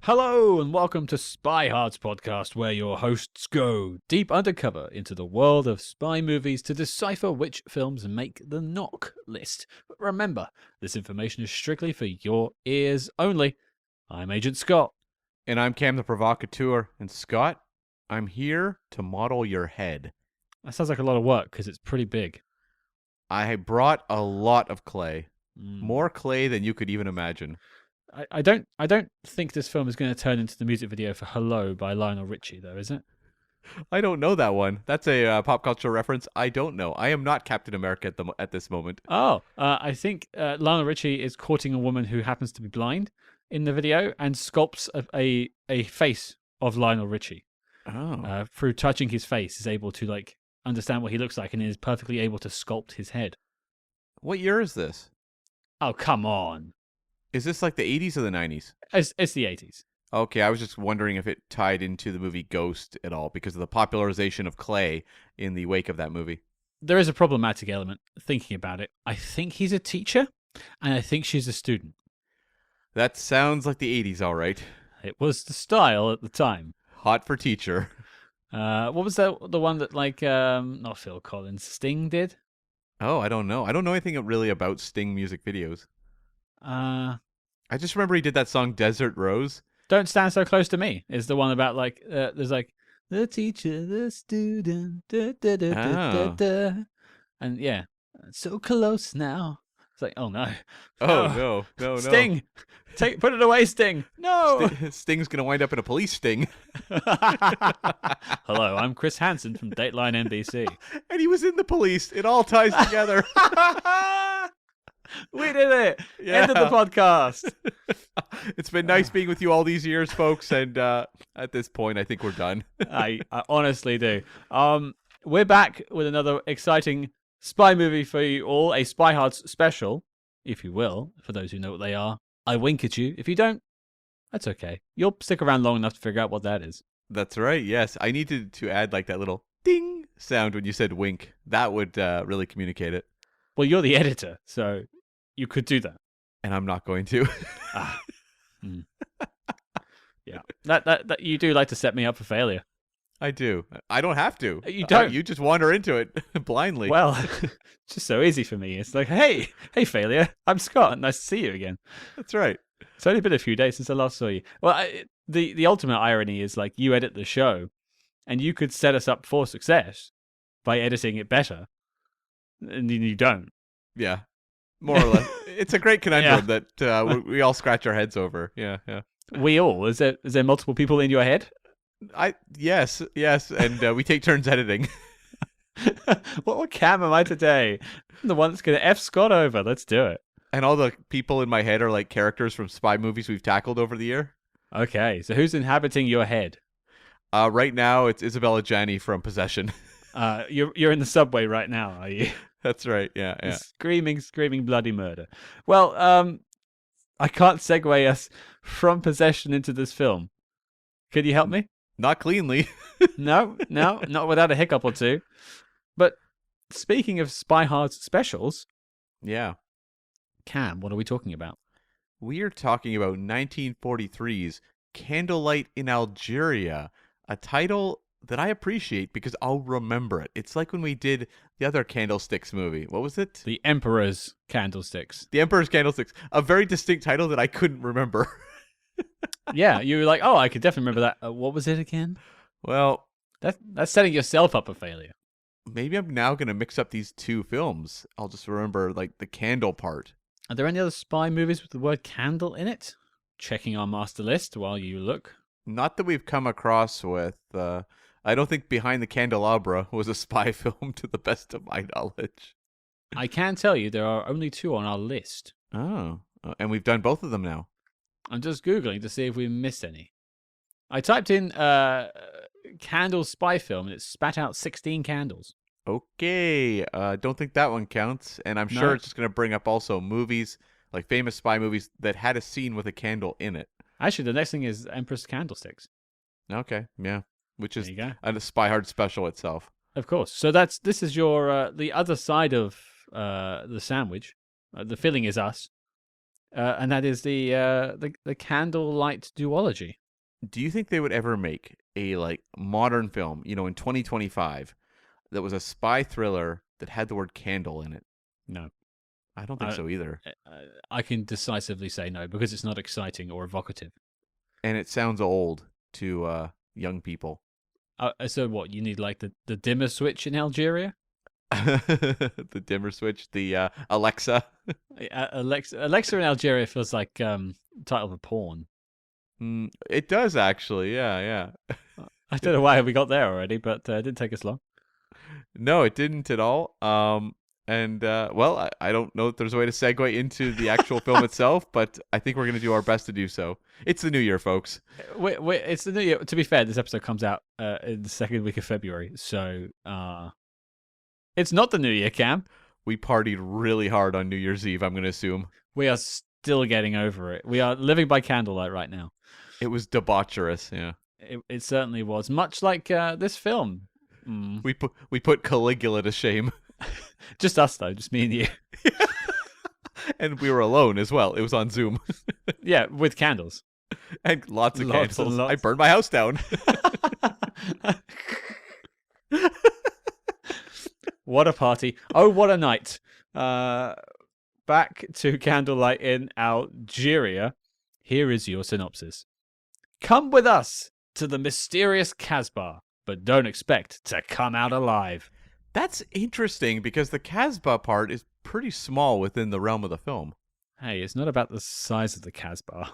Hello and welcome to Spyhards podcast, where your hosts go deep undercover into the world of spy movies to decipher which films make the knock list. But remember, this information is strictly for your ears only. I'm Agent Scott. And I'm Cam the Provocateur. And Scott, I'm here to model your head. That sounds like a lot of work because it's pretty big. I brought a lot of clay. More clay than you could even imagine. I don't think this film is going to turn into the music video for Hello by Lionel Richie, though, is it? I don't know that one. That's a pop culture reference. I don't know. I am not Captain America at this moment. Oh, I think Lionel Richie is courting a woman who happens to be blind in the video and sculpts a face of Lionel Richie. Oh. Through touching his face, is able to understand what he looks like and is perfectly able to sculpt his head. What year is this? Oh, come on. Is this like the 80s or the 90s? It's the 80s. Okay, I was just wondering if it tied into the movie Ghost at all because of the popularization of clay in the wake of that movie. There is a problematic element thinking about it. I think he's a teacher and I think she's a student. That sounds like the 80s, all right. It was the style at the time. Hot for teacher. What was the one that not Phil Collins, Sting did? Oh, I don't know. I don't know anything really about Sting music videos. I just remember he did that song Desert Rose. Don't Stand So Close to Me is the one about there's the teacher, the student, da, da, da, da, da, da. And yeah, so close now. It's like, oh no. Oh no. Sting! Put it away, Sting! No! Sting's gonna wind up in a police sting. Hello, I'm Chris Hansen from Dateline NBC. And he was in the police. It all ties together. We did it! Yeah. End of the podcast. It's been nice being with you all these years, folks, and at this point, I think we're done. I honestly do. We're back with another exciting spy movie for you all, a Spyhards special, if you will, for those who know what they are. I wink at you. If you don't, that's okay. You'll stick around long enough to figure out what that is. That's right, yes. I needed to add that little ding sound when you said wink. That would really communicate it. Well, you're the editor, so you could do that. And I'm not going to. Yeah. That you do like to set me up for failure. I do. I don't have to. You don't. You just wander into it blindly. Well, it's just so easy for me. It's like, hey, failure. I'm Scott. Nice to see you again. That's right. It's only been a few days since I last saw you. Well, the ultimate irony is you edit the show, and you could set us up for success by editing it better, and you don't. Yeah, more or less. It's a great conundrum that we all scratch our heads over. Yeah. We all? Is there multiple people in your head? Yes, and we take turns editing. What cam am I today? I'm the one that's going to F Scott over. Let's do it. And all the people in my head are characters from spy movies we've tackled over the year. Okay, so who's inhabiting your head? Right now, it's Isabella Gianni from Possession. You're in the subway right now, are you? That's right, yeah. Screaming bloody murder. Well, I can't segue us from Possession into this film. Could you help me? Not cleanly. No, not without a hiccup or two. But speaking of Spyhards specials, yeah. Cam, what are we talking about? We are talking about 1943's Candlelight in Algeria, a title that I appreciate because I'll remember it. It's like when we did the other Candlesticks movie. What was it? The Emperor's Candlesticks. The Emperor's Candlesticks. A very distinct title that I couldn't remember. Yeah, you were like, oh, I could definitely remember that. What was it again? Well, that's setting yourself up for failure. Maybe I'm now going to mix up these two films. I'll just remember the candle part. Are there any other spy movies with the word candle in it? Checking our master list while you look. Not that we've come across with. I don't think Behind the Candelabra was a spy film to the best of my knowledge. I can tell you there are only two on our list. Oh, and we've done both of them now. I'm just Googling to see if we missed any. I typed in candle spy film and it spat out 16 candles. Okay, don't think that one counts. And I'm sure it's just going to bring up also movies, famous spy movies that had a scene with a candle in it. Actually, the next thing is Empress Candlesticks. Okay, yeah. Which is a Spyhard special itself. Of course. So this is your the other side of the sandwich. The filling is us. and that is the Candlelight duology. Do you think they would ever make a like modern film, in 2025 that was a spy thriller that had the word candle in it? No, I don't think I, so either. I can decisively say no because it's not exciting or evocative. And it sounds old to young people. So what? You need like the dimmer switch in Algeria? The dimmer switch, the Alexa. Alexa in Algeria feels like title of a porn. It does actually, yeah. I don't know why we got there already, but it didn't take us long. No, it didn't at all. And well, I don't know if there's a way to segue into the actual film itself, but I think we're going to do our best to do so. It's the new year, folks. It's the new year. To be fair, this episode comes out in the second week of February, so it's not the new year, Cam. We partied really hard on New Year's Eve, I'm going to assume. We are still getting over it. We are living by candlelight right now. It was debaucherous, yeah. It certainly was. Much like this film. We put Caligula to shame. Just us, though. Just me and you. And we were alone as well. It was on Zoom. Yeah, with candles. And lots of Lots candles. and lots. I burned my house down. What a party. Oh, what a night. Back to Candlelight in Algeria. Here is your synopsis. Come with us to the mysterious Casbah, but don't expect to come out alive. That's interesting because the Casbah part is pretty small within the realm of the film. Hey, it's not about the size of the Casbah.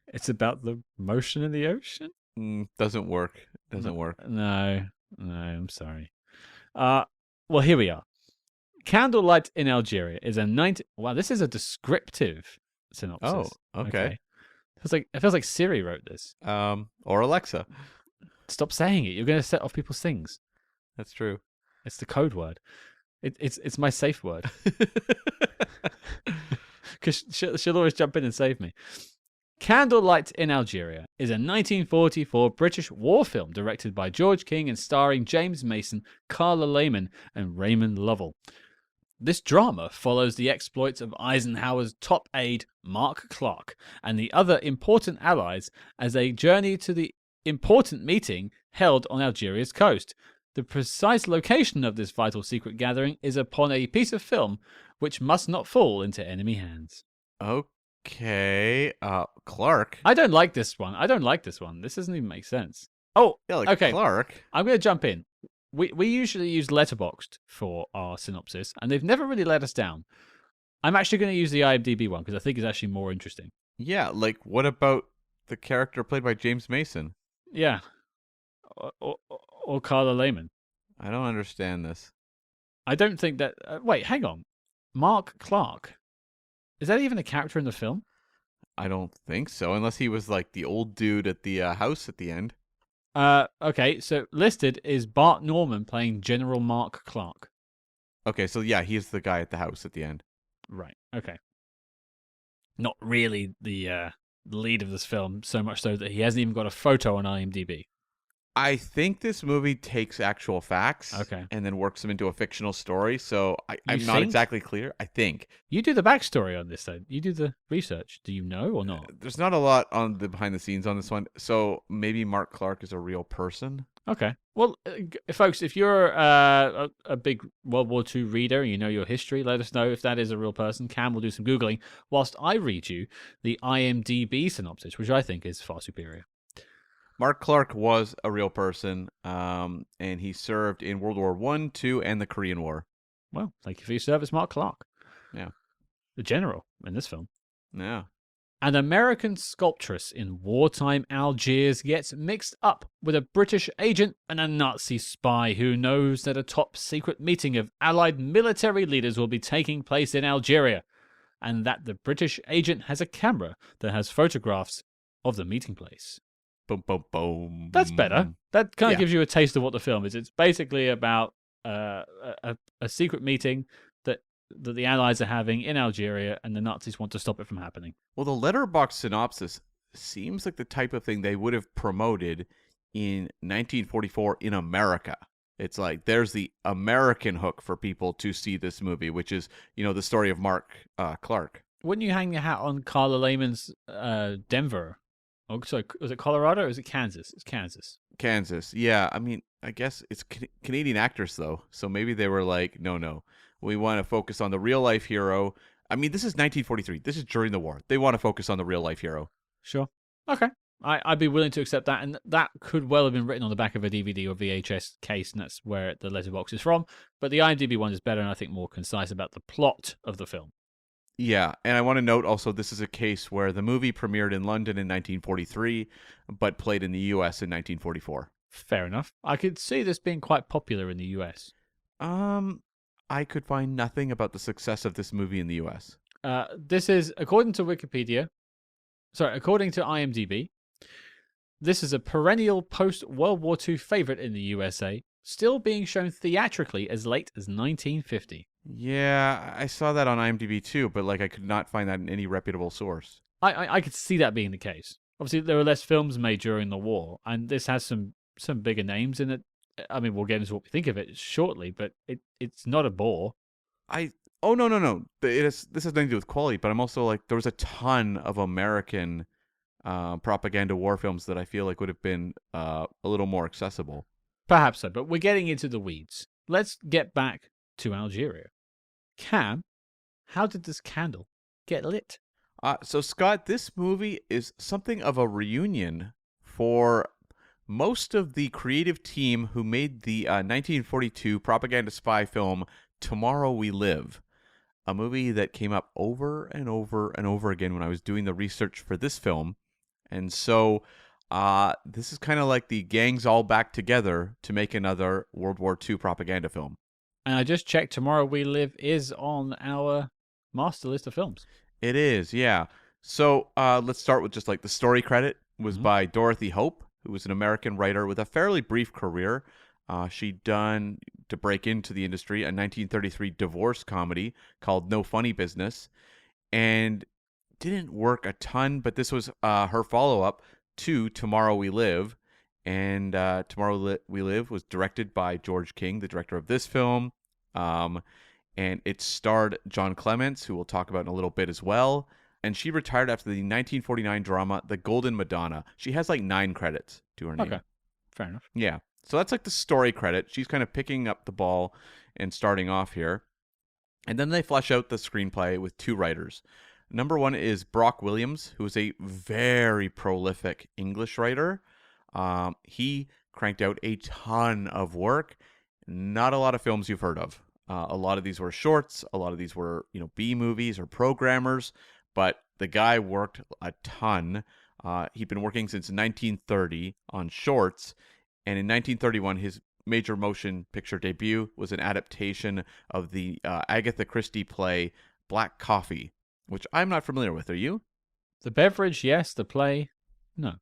It's about the motion in the ocean? Doesn't work. Doesn't work. No, I'm sorry. Well, here we are. Candlelight in Algeria is a 90... Wow, this is a descriptive synopsis. Oh, okay. It feels like Siri wrote this. Or Alexa. Stop saying it. You're going to set off people's things. That's true. It's the code word. It's my safe word. Because she'll always jump in and save me. Candlelight in Algeria is a 1944 British war film directed by George King and starring James Mason, Carla Lehmann, and Raymond Lovell. This drama follows the exploits of Eisenhower's top aide, Mark Clark, and the other important allies as they journey to the important meeting held on Algeria's coast. The precise location of this vital secret gathering is upon a piece of film which must not fall into enemy hands. Okay. Clark. I don't like this one. This doesn't even make sense. Oh, Yeah, like okay. Clark. I'm going to jump in. We usually use Letterboxd for our synopsis, and they've never really let us down. I'm actually going to use the IMDb one because I think it's actually more interesting. Yeah, like what about the character played by James Mason? Yeah. Or Carla Lehmann. I don't understand this. I don't think that... wait, hang on. Mark Clark. Is that even a character in the film? I don't think so, unless he was like the old dude at the house at the end. Okay, so listed is Bart Norman playing General Mark Clark. Okay, so yeah, he's the guy at the house at the end. Right, okay. Not really the lead of this film, so much so that he hasn't even got a photo on IMDb. I think this movie takes actual facts and then works them into a fictional story, so I'm not exactly clear. I think. You do the backstory on this, though. You do the research. Do you know or not? There's not a lot on the behind the scenes on this one, so maybe Mark Clark is a real person. Okay. Well, folks, if you're a big World War II reader and you know your history, let us know if that is a real person. Cam will do some Googling whilst I read you the IMDb synopsis, which I think is far superior. Mark Clark was a real person, and he served in World War I, II, and the Korean War. Well, thank you for your service, Mark Clark. Yeah. The general in this film. Yeah. An American sculptress in wartime Algiers gets mixed up with a British agent and a Nazi spy who knows that a top secret meeting of Allied military leaders will be taking place in Algeria, and that the British agent has a camera that has photographs of the meeting place. Boom, boom, boom. That's better. That kind of gives you a taste of what the film is. It's basically about a secret meeting that the Allies are having in Algeria, and the Nazis want to stop it from happening. Well, the letterbox synopsis seems like the type of thing they would have promoted in 1944 in America. It's like there's the American hook for people to see this movie, which is, the story of Mark Clark. Wouldn't you hang your hat on Carla Lehmann's Denver? Oh, sorry, was it Colorado or is it Kansas? It's Kansas. Kansas. Yeah, I mean, I guess it's Canadian actress though, so maybe they were like, no, we want to focus on the real life hero. I mean, this is 1943. This is during the war. They want to focus on the real life hero. Sure. Okay. I'd be willing to accept that, and that could well have been written on the back of a DVD or VHS case, and that's where the letterbox is from. But the IMDb one is better, and I think more concise about the plot of the film. Yeah, and I want to note also this is a case where the movie premiered in London in 1943, but played in the U.S. in 1944. Fair enough. I could see this being quite popular in the US. I could find nothing about the success of this movie in the U.S. This is, according to according to IMDb, this is a perennial post-World War II favorite in the USA, still being shown theatrically as late as 1950. Yeah, I saw that on IMDb too, but like I could not find that in any reputable source. I could see that being the case. Obviously, there were less films made during the war, and this has some bigger names in it. I mean, we'll get into what we think of it shortly, but it's not a bore. Oh no. This has nothing to do with quality, but I'm also like there was a ton of American propaganda war films that I feel like would have been a little more accessible. Perhaps so, but we're getting into the weeds. Let's get back to Algeria. Cam, how did this candle get lit? So Scott, this movie is something of a reunion for most of the creative team who made the 1942 propaganda spy film Tomorrow We Live, a movie that came up over and over and over again when I was doing the research for this film. And so this is kind of like the gang's all back together to make another World War II propaganda film. And I just checked, Tomorrow We Live is on our master list of films. It is, yeah. So let's start with just like the story credit was by Dorothy Hope, who was an American writer with a fairly brief career. She'd done, to break into the industry, a 1933 divorce comedy called No Funny Business, and didn't work a ton, but this was her follow-up to Tomorrow We Live. And We Live was directed by George King, the director of this film. And it starred John Clements, who we'll talk about in a little bit as well. And she retired after the 1949 drama The Golden Madonna. She has like 9 credits to her name. Okay, fair enough. Yeah. So that's like the story credit. She's kind of picking up the ball and starting off here. And then they flesh out the screenplay with 2 writers. Number 1 is Brock Williams, who is a very prolific English writer. He cranked out a ton of work. Not a lot of films you've heard of. A lot of these were shorts. A lot of these were, B movies or programmers. But the guy worked a ton. He'd been working since 1930 on shorts. And in 1931, his major motion picture debut was an adaptation of the Agatha Christie play Black Coffee, which I'm not familiar with. Are you? The beverage, yes. The play, no.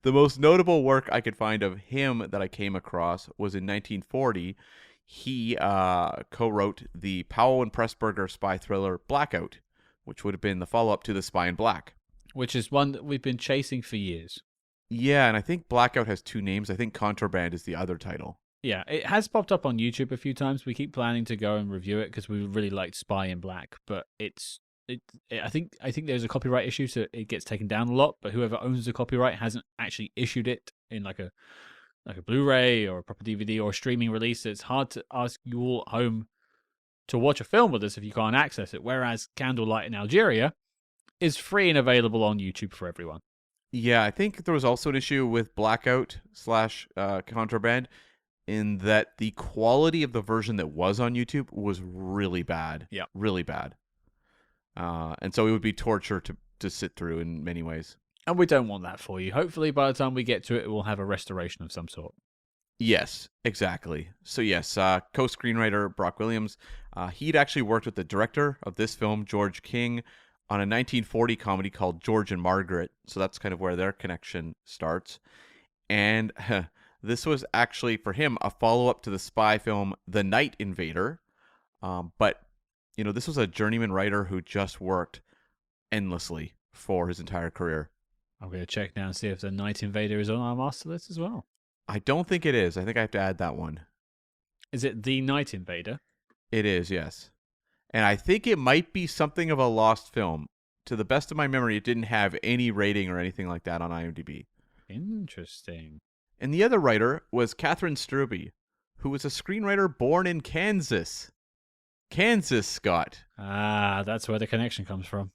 The most notable work I could find of him that I came across was in 1940. He co-wrote the Powell and Pressburger spy thriller Blackout, which would have been the follow-up to The Spy in Black. Which is one that we've been chasing for years. Yeah, and I think Blackout has 2 names. I think Contraband is the other title. Yeah, it has popped up on YouTube a few times. We keep planning to go and review it because we really liked Spy in Black, but I think there's a copyright issue, so it gets taken down a lot. But whoever owns the copyright hasn't actually issued it in like a Blu-ray or a proper DVD or a streaming release. It's hard to ask you all at home to watch a film with us if you can't access it. Whereas Candlelight in Algeria is free and available on YouTube for everyone. Yeah, I think there was also an issue with Blackout / Contraband in that the quality of the version that was on YouTube was really bad. Yeah. Really bad. And so it would be torture to sit through in many ways. And we don't want that for you. Hopefully by the time we get to it, we'll have a restoration of some sort. Yes, exactly. So yes, co-screenwriter Brock Williams, he'd actually worked with the director of this film, George King, on a 1940 comedy called George and Margaret. So that's kind of where their connection starts. And this was actually, for him, a follow-up to the spy film The Night Invader. But, this was a journeyman writer who just worked endlessly for his entire career. I'm going to check now and see if The Night Invader is on our master list as well. I don't think it is. I think I have to add that one. Is it The Night Invader? It is, yes. And I think it might be something of a lost film. To the best of my memory, it didn't have any rating or anything like that on IMDb. Interesting. And the other writer was Catherine Strube, who was a screenwriter born in Kansas. Kansas, Scott. Ah, that's where the connection comes from.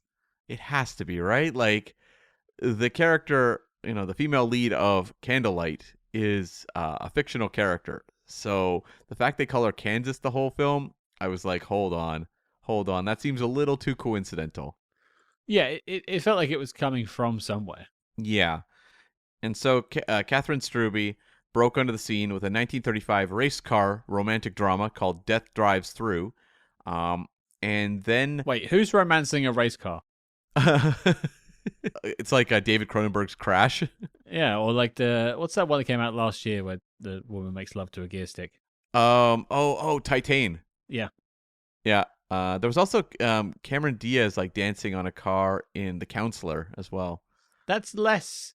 It has to be, right? Like, the character, the female lead of Candlelight is a fictional character. So the fact they call her Kansas the whole film, I was like, hold on. That seems a little too coincidental. Yeah, it felt like it was coming from somewhere. Yeah. And so Catherine Strube broke onto the scene with a 1935 race car romantic drama called Death Drives Through. And then... Wait, who's romancing a race car? It's like David Cronenberg's Crash. Yeah, or like what's that one that came out last year where the woman makes love to a gear stick? Titan. Yeah. Yeah. There was also Cameron Diaz like dancing on a car in The Counselor as well. That's less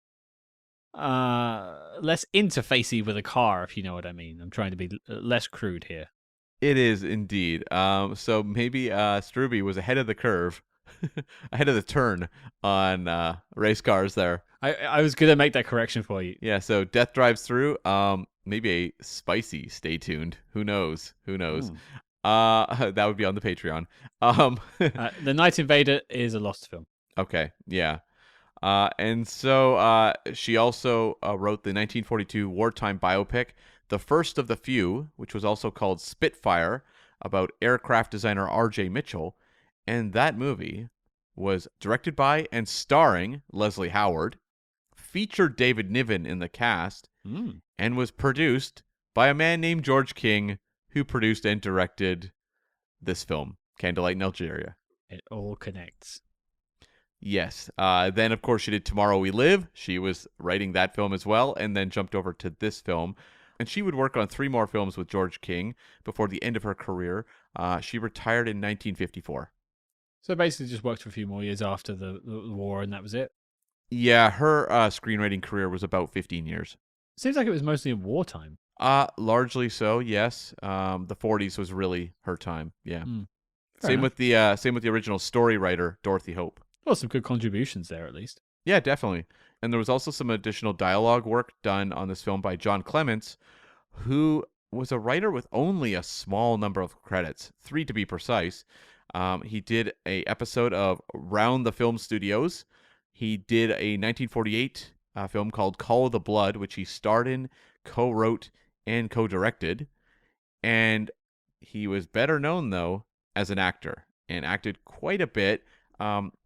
interfacey with a car, if you know what I mean. I'm trying to be less crude here. It is indeed. So maybe Strube was ahead of the curve, ahead of the turn on race cars there. I was gonna make that correction for you. Yeah. So Death Drives Through. Maybe a spicy. Stay tuned. Who knows? That would be on the Patreon. The Night Invader is a lost film. Okay. Yeah. And so she also wrote the 1942 wartime biopic, The First of the Few, which was also called Spitfire, about aircraft designer R.J. Mitchell. And that movie was directed by and starring Leslie Howard, featured David Niven in the cast, and was produced by a man named George King, who produced and directed this film, Candlelight in Algeria. It all connects. Yes. Then, of course, she did Tomorrow We Live. She was writing that film as well, and then jumped over to this film. And she would work on 3 more films with George King before the end of her career. She retired in 1954. So basically just worked for a few more years after the war, and that was it? Yeah, her screenwriting career was about 15 years. Seems like it was mostly in wartime. Largely so, yes. The 40s was really her time, yeah. Same with the original story writer, Dorothy Hope. Well, some good contributions there, at least. Yeah, definitely. And there was also some additional dialogue work done on this film by John Clements, who was a writer with only a small number of credits, 3 to be precise. He did a episode of Round the Film Studios. He did a 1948 film called Call of the Blood, which he starred in, co-wrote, and co-directed. And he was better known, though, as an actor, and acted quite a bit.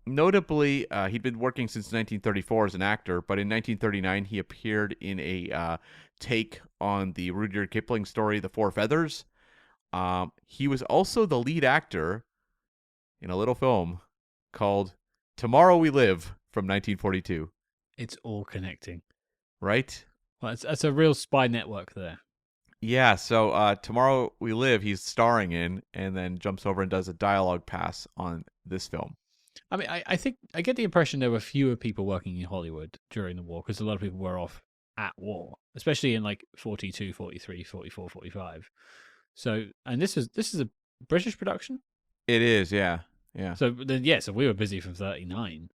Notably, he'd been working since 1934 as an actor, but in 1939 he appeared in a take on the Rudyard Kipling story, The Four Feathers. He was also the lead actor in a little film called Tomorrow We Live from 1942. It's all connecting. Right? Well, that's a real spy network there. Yeah, so Tomorrow We Live he's starring in, and then jumps over and does a dialogue pass on this film. I mean, I think I get the impression there were fewer people working in Hollywood during the war because a lot of people were off at war, especially in like 42, 43, 44, 45. So, and this is a British production? It is, yeah. Yeah. So then, yeah, so we were busy from 39.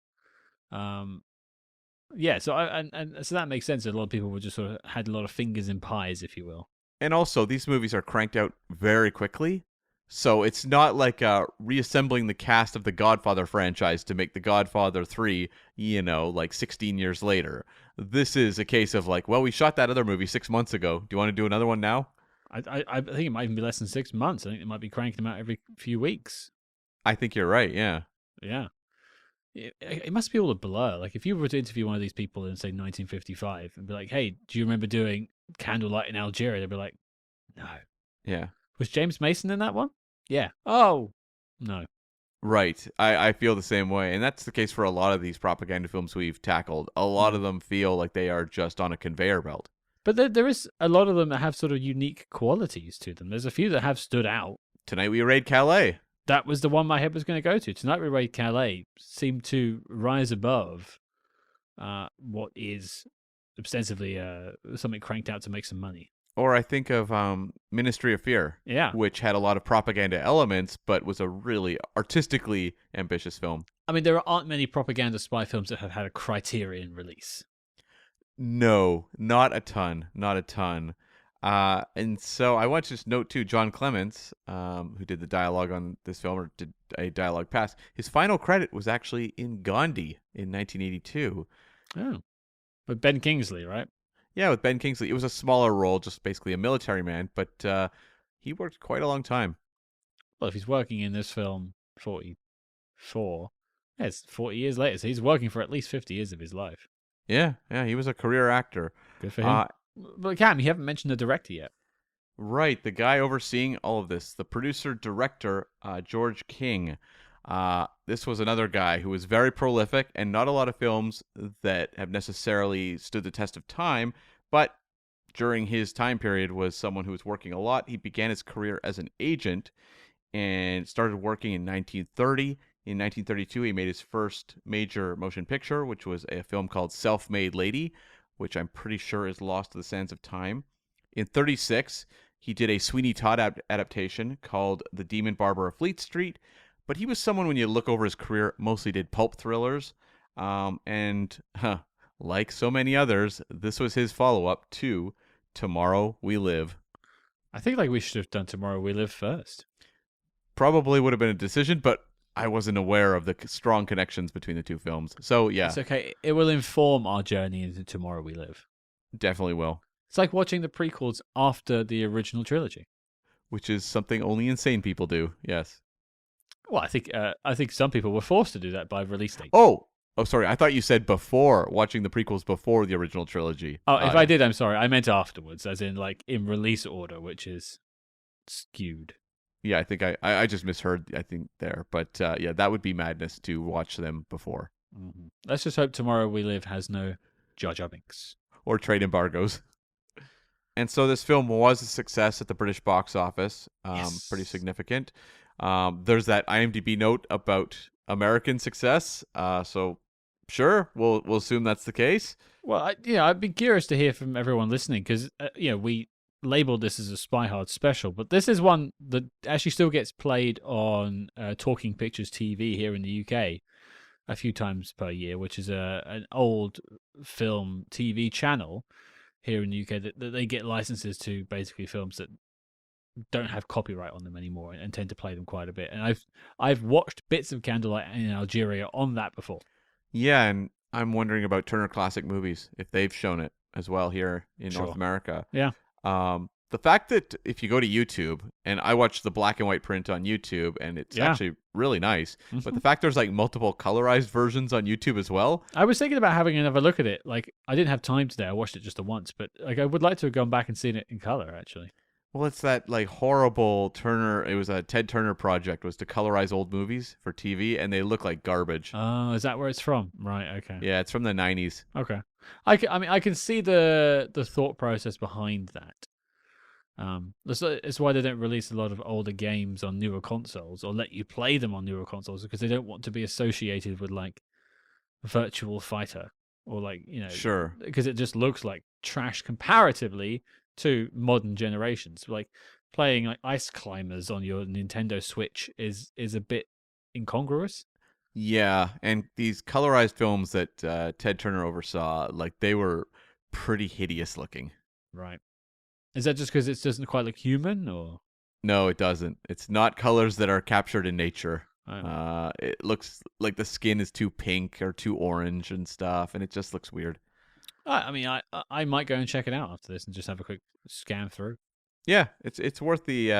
Yeah, so so that makes sense. A lot of people were just sort of had a lot of fingers in pies, if you will. And also, these movies are cranked out very quickly. So it's not like reassembling the cast of the Godfather franchise to make the Godfather 3, like 16 years later. This is a case of like, well, we shot that other movie 6 months ago. Do you want to do another one now? I think it might even be less than 6 months. I think they might be cranking them out every few weeks. I think you're right, yeah. Yeah. It must be all a blur. Like, if you were to interview one of these people in, say, 1955 and be like, hey, do you remember doing Candlelight in Algeria? They'd be like, no. Yeah. Was James Mason in that one? Yeah. Oh, no. Right. I feel the same way. And that's the case for a lot of these propaganda films we've tackled. A lot of them feel like they are just on a conveyor belt. But there is a lot of them that have sort of unique qualities to them. There's a few that have stood out. Tonight We Raid Calais. That was the one my head was going to go to. Tonight We Raid Calais seemed to rise above what is ostensibly something cranked out to make some money. Or I think of Ministry of Fear, Yeah. which had a lot of propaganda elements, but was a really artistically ambitious film. I mean, there aren't many propaganda spy films that have had a Criterion release. No, not a ton, not a ton. And so I want to just note too, John Clements, who did the dialogue on this film or did a dialogue pass, his final credit was actually in Gandhi in 1982. Oh. But Ben Kingsley, right? Yeah, with Ben Kingsley. It was a smaller role, just basically a military man, but he worked quite a long time. Well, if he's working in this film 44, yeah, it's 40 years later, so he's working for at least 50 years of his life. Yeah, he was a career actor. Good for him. But Cam, you haven't mentioned the director yet. Right, the guy overseeing all of this, the producer-director, George King. This was another guy who was very prolific, and not a lot of films that have necessarily stood the test of time, but during his time period was someone who was working a lot. He began his career as an agent and started working in 1930. In 1932, he made his first major motion picture, which was a film called Self-Made Lady, which I'm pretty sure is lost to the sands of time. In 36, he did a Sweeney Todd adaptation called The Demon Barber of Fleet Street, but he was someone, when you look over his career, mostly did pulp thrillers, like so many others, this was his follow-up to Tomorrow We Live. I think we should have done Tomorrow We Live first. Probably would have been a decision, but I wasn't aware of the strong connections between the two films. So, yeah. It's okay. It will inform our journey into Tomorrow We Live. Definitely will. It's like watching the prequels after the original trilogy. Which is something only insane people do, yes. Well, I think some people were forced to do that by release date. Oh, sorry. I thought you said before, watching the prequels before the original trilogy. Oh, if I did, I'm sorry. I meant afterwards, as in in release order, which is skewed. Yeah, I think I just misheard, I think, there. But yeah, that would be madness to watch them before. Mm-hmm. Let's just hope Tomorrow We Live has no Jar Jar Binks. Or trade embargoes. And so this film was a success at the British box office. Yes. Pretty significant. There's that IMDb note about American success. So sure, we'll assume that's the case. Well, I'd be curious to hear from everyone listening because we labeled this as a Spyhards special, but this is one that actually still gets played on Talking Pictures TV here in the UK a few times per year, which is an old film TV channel here in the UK that they get licenses to, basically films that don't have copyright on them anymore and tend to play them quite a bit. And I've watched bits of Candlelight in Algeria on that before. Yeah, and I'm wondering about Turner Classic Movies, if they've shown it as well here in North America. Yeah. The fact that if you go to YouTube, and I watch the black and white print on YouTube, and it's actually really nice, but the fact there's multiple colorized versions on YouTube as well. I was thinking about having another look at it. I didn't have time today. I watched it just the once, but I would like to have gone back and seen it in color, actually. Well, it's that horrible Turner. It was a Ted Turner project, was to colorize old movies for TV, and they look like garbage. Oh, is that where it's from? Right. Okay. Yeah, it's from the 90s. Okay. I can see the thought process behind that. That's why they don't release a lot of older games on newer consoles or let you play them on newer consoles, because they don't want to be associated with Virtual Fighter or Sure. because it just looks like trash comparatively to modern generations. Playing Ice Climbers on your Nintendo Switch is a bit incongruous. Yeah, and these colorized films that Ted Turner oversaw, they were pretty hideous looking. Right. Is that just because it doesn't quite look human, or? No, it doesn't. It's not colors that are captured in nature. Oh. It looks like the skin is too pink or too orange and stuff, and it just looks weird. I might go and check it out after this and just have a quick scan through. Yeah, it's worth the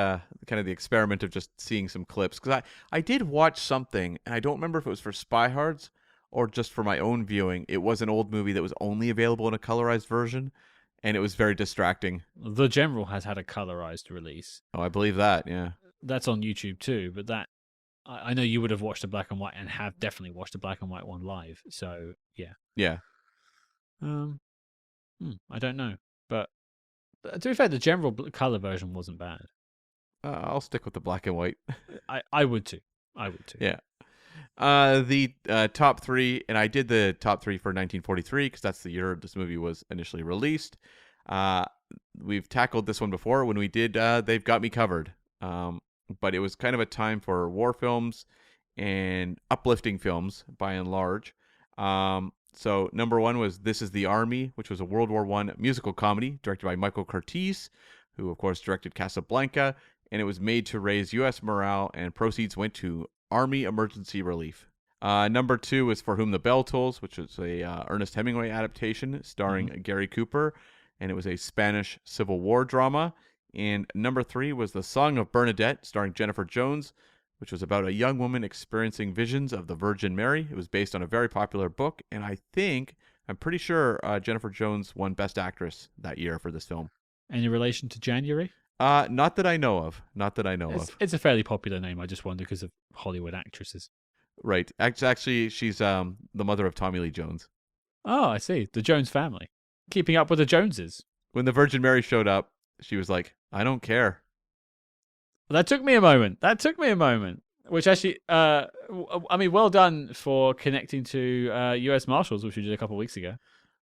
kind of the experiment of just seeing some clips, because I did watch something, and I don't remember if it was for Spyhards or just for my own viewing. It was an old movie that was only available in a colorized version, and it was very distracting. The General has had a colorized release. Oh, I believe that. Yeah, that's on YouTube too. But that I know you would have watched the black and white and have definitely watched the black and white one live. So yeah. I don't know, but to be fair, the general color version wasn't bad. I'll stick with the black and white. I would too. Yeah. The top three, and I did the top three for 1943 because that's the year this movie was initially released. we've tackled this one before. When we did They've Got Me Covered. But it was kind of a time for war films and uplifting films by and large. So number one was This Is the Army, which was a World War I musical comedy directed by Michael Curtiz, who of course directed Casablanca, and it was made to raise U.S. morale, and proceeds went to Army Emergency Relief. Number two was For Whom the Bell Tolls, which was a Ernest Hemingway adaptation starring Gary Cooper, and it was a Spanish Civil War drama. And number three was The Song of Bernadette, starring Jennifer Jones, which was about a young woman experiencing visions of the Virgin Mary. It was based on a very popular book, and I'm pretty sure Jennifer Jones won Best Actress that year for this film. Any relation to January? Not that I know of. It's a fairly popular name. I just wonder because of Hollywood actresses. Right. Actually, she's the mother of Tommy Lee Jones. Oh, I see. The Jones family. Keeping up with the Joneses. When the Virgin Mary showed up, she was like, I don't care. That took me a moment. Which actually, well done for connecting to U.S. Marshals, which we did a couple of weeks ago.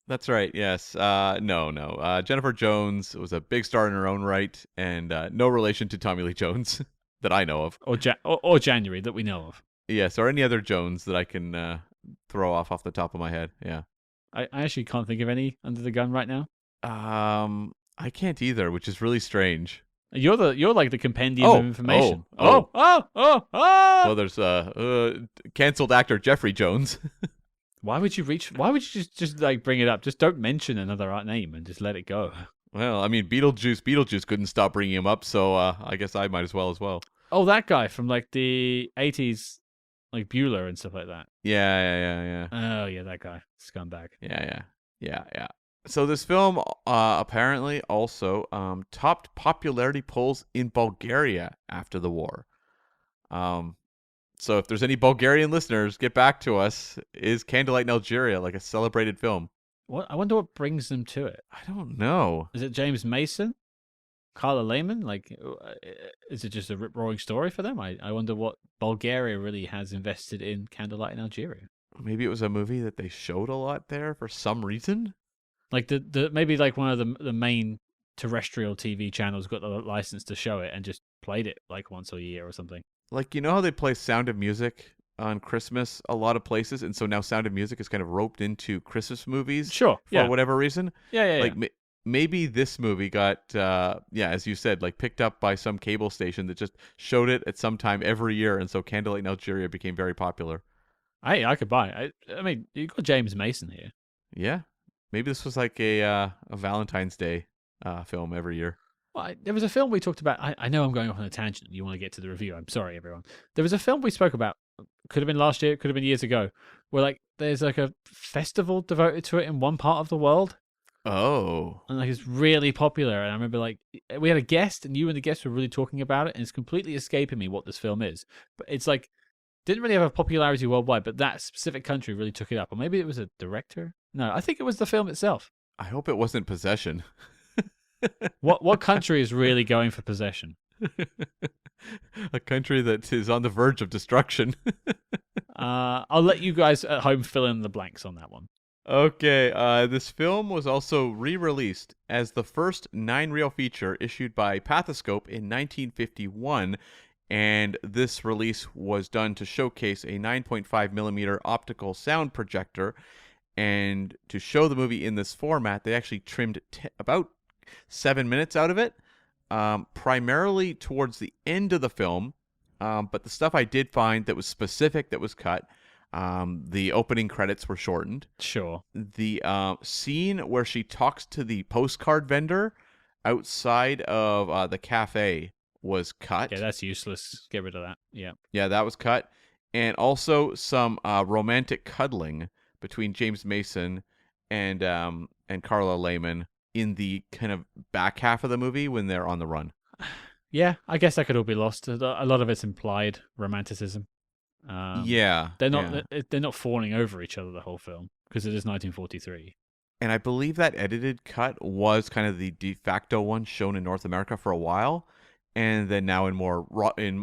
That's right, yes. No. Jennifer Jones was a big star in her own right, and no relation to Tommy Lee Jones that I know of. Or January that we know of. Yes, or any other Jones that I can throw off the top of my head, yeah. I actually can't think of any under the gun right now. I can't either, which is really strange. You're like the compendium of information. Oh. Well, there's canceled actor Jeffrey Jones. Why would you just like bring it up? Just don't mention another name and just let it go. Well, I mean, Beetlejuice couldn't stop bringing him up, so I guess I might as well. Oh, that guy from like the 80s, like Bueller and stuff like that. Yeah. Oh, yeah, that guy. Scumbag. Yeah. So this film apparently also topped popularity polls in Bulgaria after the war. So if there's any Bulgarian listeners, get back to us. Is Candlelight in Algeria like a celebrated film? What? I wonder what brings them to it. I don't know. Is it James Mason? Carla Lehmann? Like, is it just a rip-roaring story for them? I wonder what Bulgaria really has invested in Candlelight in Algeria. Maybe it was a movie that they showed a lot there for some reason. Like maybe like one of the main terrestrial TV channels got the license to show it and just played it like once a year or something. Like, you know how they play Sound of Music on Christmas a lot of places, and so now Sound of Music is kind of roped into Christmas movies. Sure, for whatever reason. Yeah. Like maybe this movie got as you said, like picked up by some cable station that just showed it at some time every year, and so Candlelight in Algeria became very popular. I could buy it. I mean, you got James Mason here. Yeah, maybe this was like a Valentine's Day film every year. Well, there was a film we talked about. I know I'm going off on a tangent. You want to get to the review. I'm sorry, everyone. There was a film we spoke about. Could have been last year. Could have been years ago. Where like there's like a festival devoted to it in one part of the world. Oh. And like it's really popular. And I remember like we had a guest, and you and the guest were really talking about it, and it's completely escaping me what this film is. But it's like didn't really have a popularity worldwide, but that specific country really took it up. Or maybe it was a director. No, I think it was the film itself. I hope it wasn't Possession. What country is really going for Possession? A country that is on the verge of destruction. I'll let you guys at home fill in the blanks on that one. Okay, this film was also re-released as the first 9-reel feature issued by Pathoscope in 1951, and this release was done to showcase a 9.5mm optical sound projector, and to show the movie in this format, they actually trimmed about 7 minutes out of it, primarily towards the end of the film, but the stuff I did find that was specific that was cut, the opening credits were shortened. Sure. The scene where she talks to the postcard vendor outside of the cafe was cut. Yeah, that's useless. Get rid of that. Yeah, that was cut. And also some romantic cuddling between James Mason and Carla Lehmann in the kind of back half of the movie when they're on the run. Yeah, I guess that could all be lost. A lot of it's implied romanticism. They're not fawning over each other the whole film because it is 1943. And I believe that edited cut was kind of the de facto one shown in North America for a while, and then now in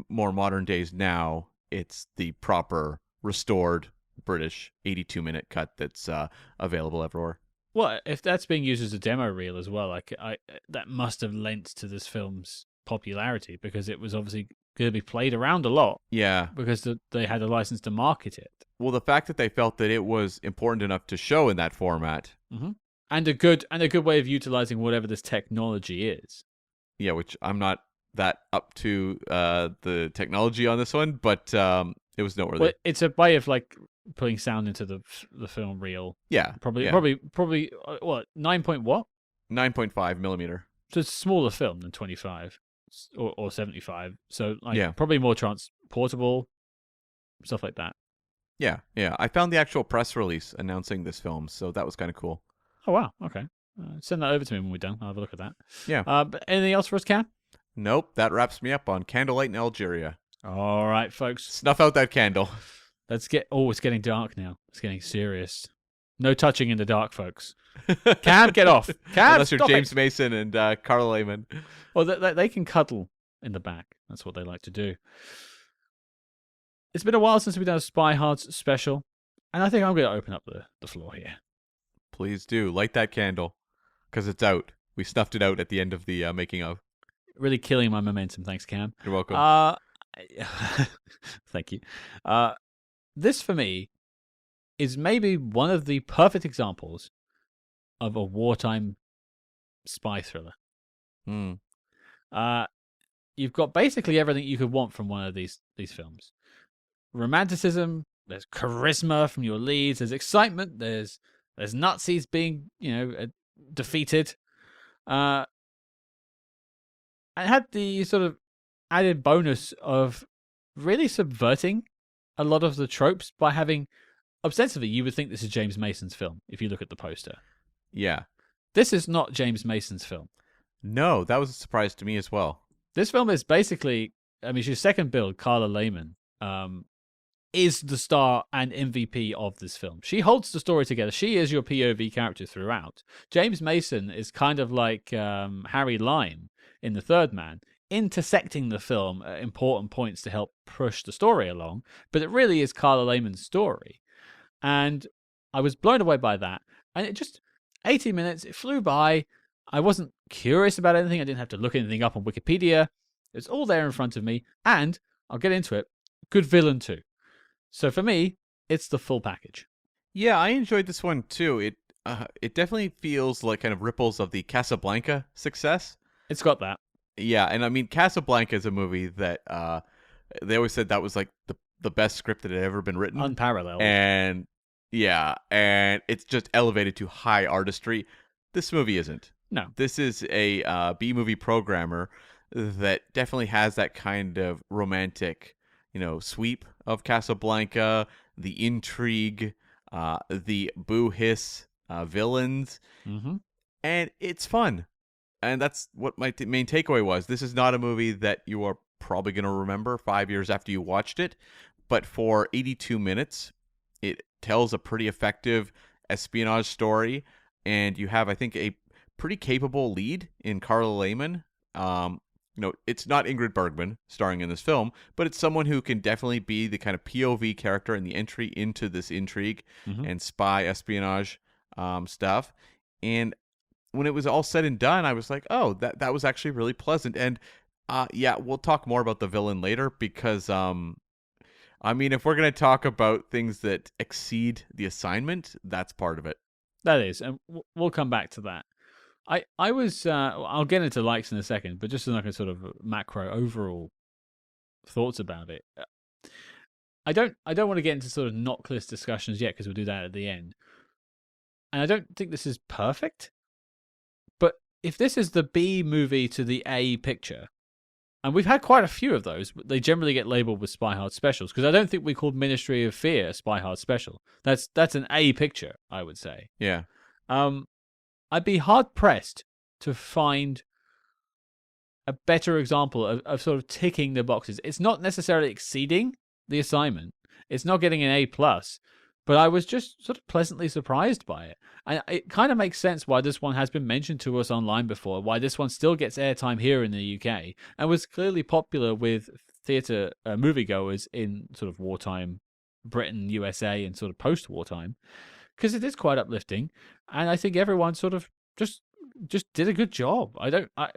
more modern days now, it's the proper restored British 82-minute cut that's available everywhere. Well, if that's being used as a demo reel as well, that must have lent to this film's popularity because it was obviously going to be played around a lot Yeah. because they had a license to market it. Well, the fact that they felt that it was important enough to show in that format. Mm-hmm. And a good way of utilizing whatever this technology is. Yeah, which I'm not that up to the technology on this one, but it was noteworthy. Well, it's a way of like putting sound into the film reel. Yeah, Probably what 9 point what? 9.5 millimeter. So it's a smaller film than 25 or 75. So Yeah. probably more transportable, stuff like that. Yeah. I found the actual press release announcing this film, so that was kind of cool. Oh wow, okay. Send that over to me when we're done. I'll have a look at that. Yeah. But anything else for us, Cam? Nope, that wraps me up on Candlelight in Algeria. All right, folks. Snuff out that candle. Let's get. Oh, it's getting dark now. It's getting serious. No touching in the dark, folks. Cam, get off. Cam, unless you're stop James it. Mason and Carla Lehmann. Well, they can cuddle in the back. That's what they like to do. It's been a while since we've done a Spyhards special, and I think I'm going to open up the floor here. Please do. Light that candle, because it's out. We snuffed it out at the end of the making of. Really killing my momentum. Thanks, Cam. You're welcome. Thank you. This, for me, is maybe one of the perfect examples of a wartime spy thriller. Hmm. You've got basically everything you could want from one of these films. Romanticism, there's charisma from your leads, there's excitement, there's Nazis being, defeated. And it had the sort of added bonus of really subverting a lot of the tropes by having, ostensibly, you would think this is James Mason's film if you look at the poster. Yeah. This is not James Mason's film. No, that was a surprise to me as well. This film is basically, she's second build, Carla Lehmann, is the star and MVP of this film. She holds the story together. She is your POV character throughout. James Mason is kind of like Harry Lime in The Third Man, intersecting the film at important points to help push the story along, but it really is Carla Lehmann's story. And I was blown away by that. And it just, 80 minutes, it flew by. I wasn't curious about anything. I didn't have to look anything up on Wikipedia. It's all there in front of me. And, I'll get into it, good villain too. So for me, it's the full package. Yeah, I enjoyed this one too. It definitely feels like kind of ripples of the Casablanca success. It's got that. Yeah, and I mean Casablanca is a movie that they always said that was like the best script that had ever been written. Unparalleled. And yeah, and it's just elevated to high artistry. This movie isn't. No. This is a B-movie programmer that definitely has that kind of romantic, sweep of Casablanca, the intrigue, the boo-hiss villains, and it's fun. And that's what my main takeaway was. This is not a movie that you are probably going to remember 5 years after you watched it, but for 82 minutes, it tells a pretty effective espionage story, and you have, I think, a pretty capable lead in Carla Lehmann. It's not Ingrid Bergman starring in this film, but it's someone who can definitely be the kind of POV character in the entry into this intrigue and spy espionage stuff. And when it was all said and done, I was like, oh, that was actually really pleasant. And yeah, we'll talk more about the villain later because, if we're going to talk about things that exceed the assignment, that's part of it. That is, and we'll come back to that. I was, I'll get into likes in a second, but just like a sort of macro overall thoughts about it. I don't want to get into sort of knock list discussions yet because we'll do that at the end. And I don't think this is perfect, but if this is the B movie to the A picture, and we've had quite a few of those, but they generally get labeled with Spyhard specials because I don't think we called Ministry of Fear a Spyhard special. That's an A picture, I would say. Yeah. I'd be hard-pressed to find a better example of sort of ticking the boxes. It's not necessarily exceeding the assignment. It's not getting an A+, but I was just sort of pleasantly surprised by it. And it kind of makes sense why this one has been mentioned to us online before, why this one still gets airtime here in the UK, and was clearly popular with theatre moviegoers in sort of wartime Britain, USA, and sort of post-wartime. because it is quite uplifting, and I think everyone sort of just did a good job.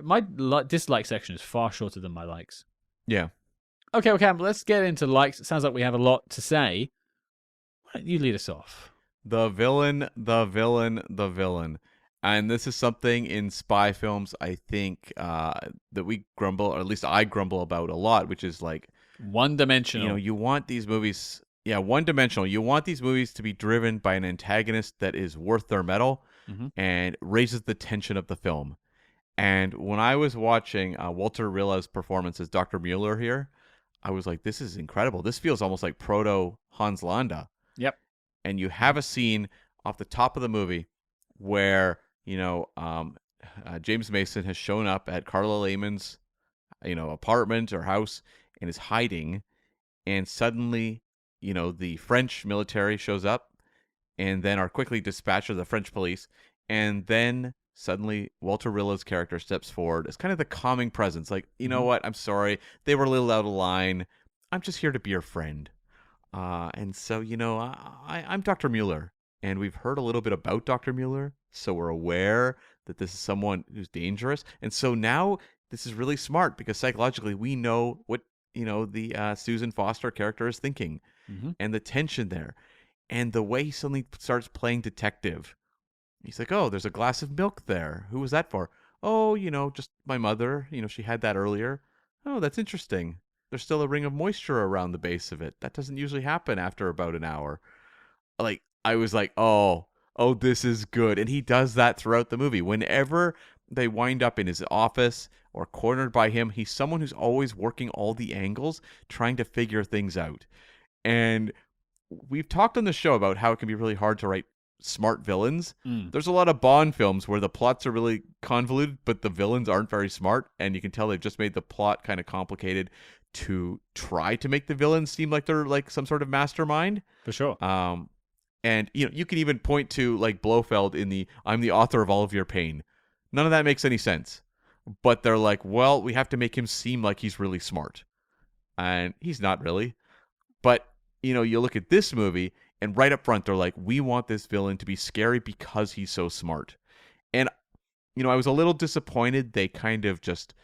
My dislike section is far shorter than my likes. Yeah. Okay, let's get into likes. It sounds like we have a lot to say. Why don't you lead us off? The villain, the villain, the villain. And this is something in spy films I think that we grumble, or at least I grumble about a lot, which is like, One-dimensional. you want these movies, one-dimensional. You want these movies to be driven by an antagonist that is worth their metal and raises the tension of the film. And when I was watching Walter Rilla's performance as Dr. Mueller here, I was like, this is incredible. This feels almost like proto Hans Landa. Yep. And you have a scene off the top of the movie where James Mason has shown up at Carla Lehmann's apartment or house and is hiding, and suddenly the French military shows up and then are quickly dispatched to the French police, and then suddenly Walter Rilla's character steps forward as kind of the calming presence, like, you know what, I'm sorry, they were a little out of line, I'm just here to be your friend. And so, I'm Dr. Mueller, and we've heard a little bit about Dr. Mueller, so we're aware that this is someone who's dangerous. And so now this is really smart because psychologically we know what, the Susan Foster character is thinking and the tension there and the way he suddenly starts playing detective. He's like, oh, there's a glass of milk there. Who was that for? Oh, just my mother. She had that earlier. Oh, that's interesting. There's still a ring of moisture around the base of it. That doesn't usually happen after about an hour. Like, I was like, oh, this is good. And he does that throughout the movie. Whenever they wind up in his office or cornered by him, he's someone who's always working all the angles, trying to figure things out. And we've talked on the show about how it can be really hard to write smart villains. There's a lot of Bond films where the plots are really convoluted, but the villains aren't very smart. And you can tell they've just made the plot kind of complicated to try to make the villains seem like they're like some sort of mastermind. For sure. And you can even point to like Blofeld in the I'm the author of all of your pain. None of that makes any sense. But they're like, well, we have to make him seem like he's really smart. And he's not really. But, you look at this movie and right up front, they're like, we want this villain to be scary because he's so smart. And, I was a little disappointed they kind of just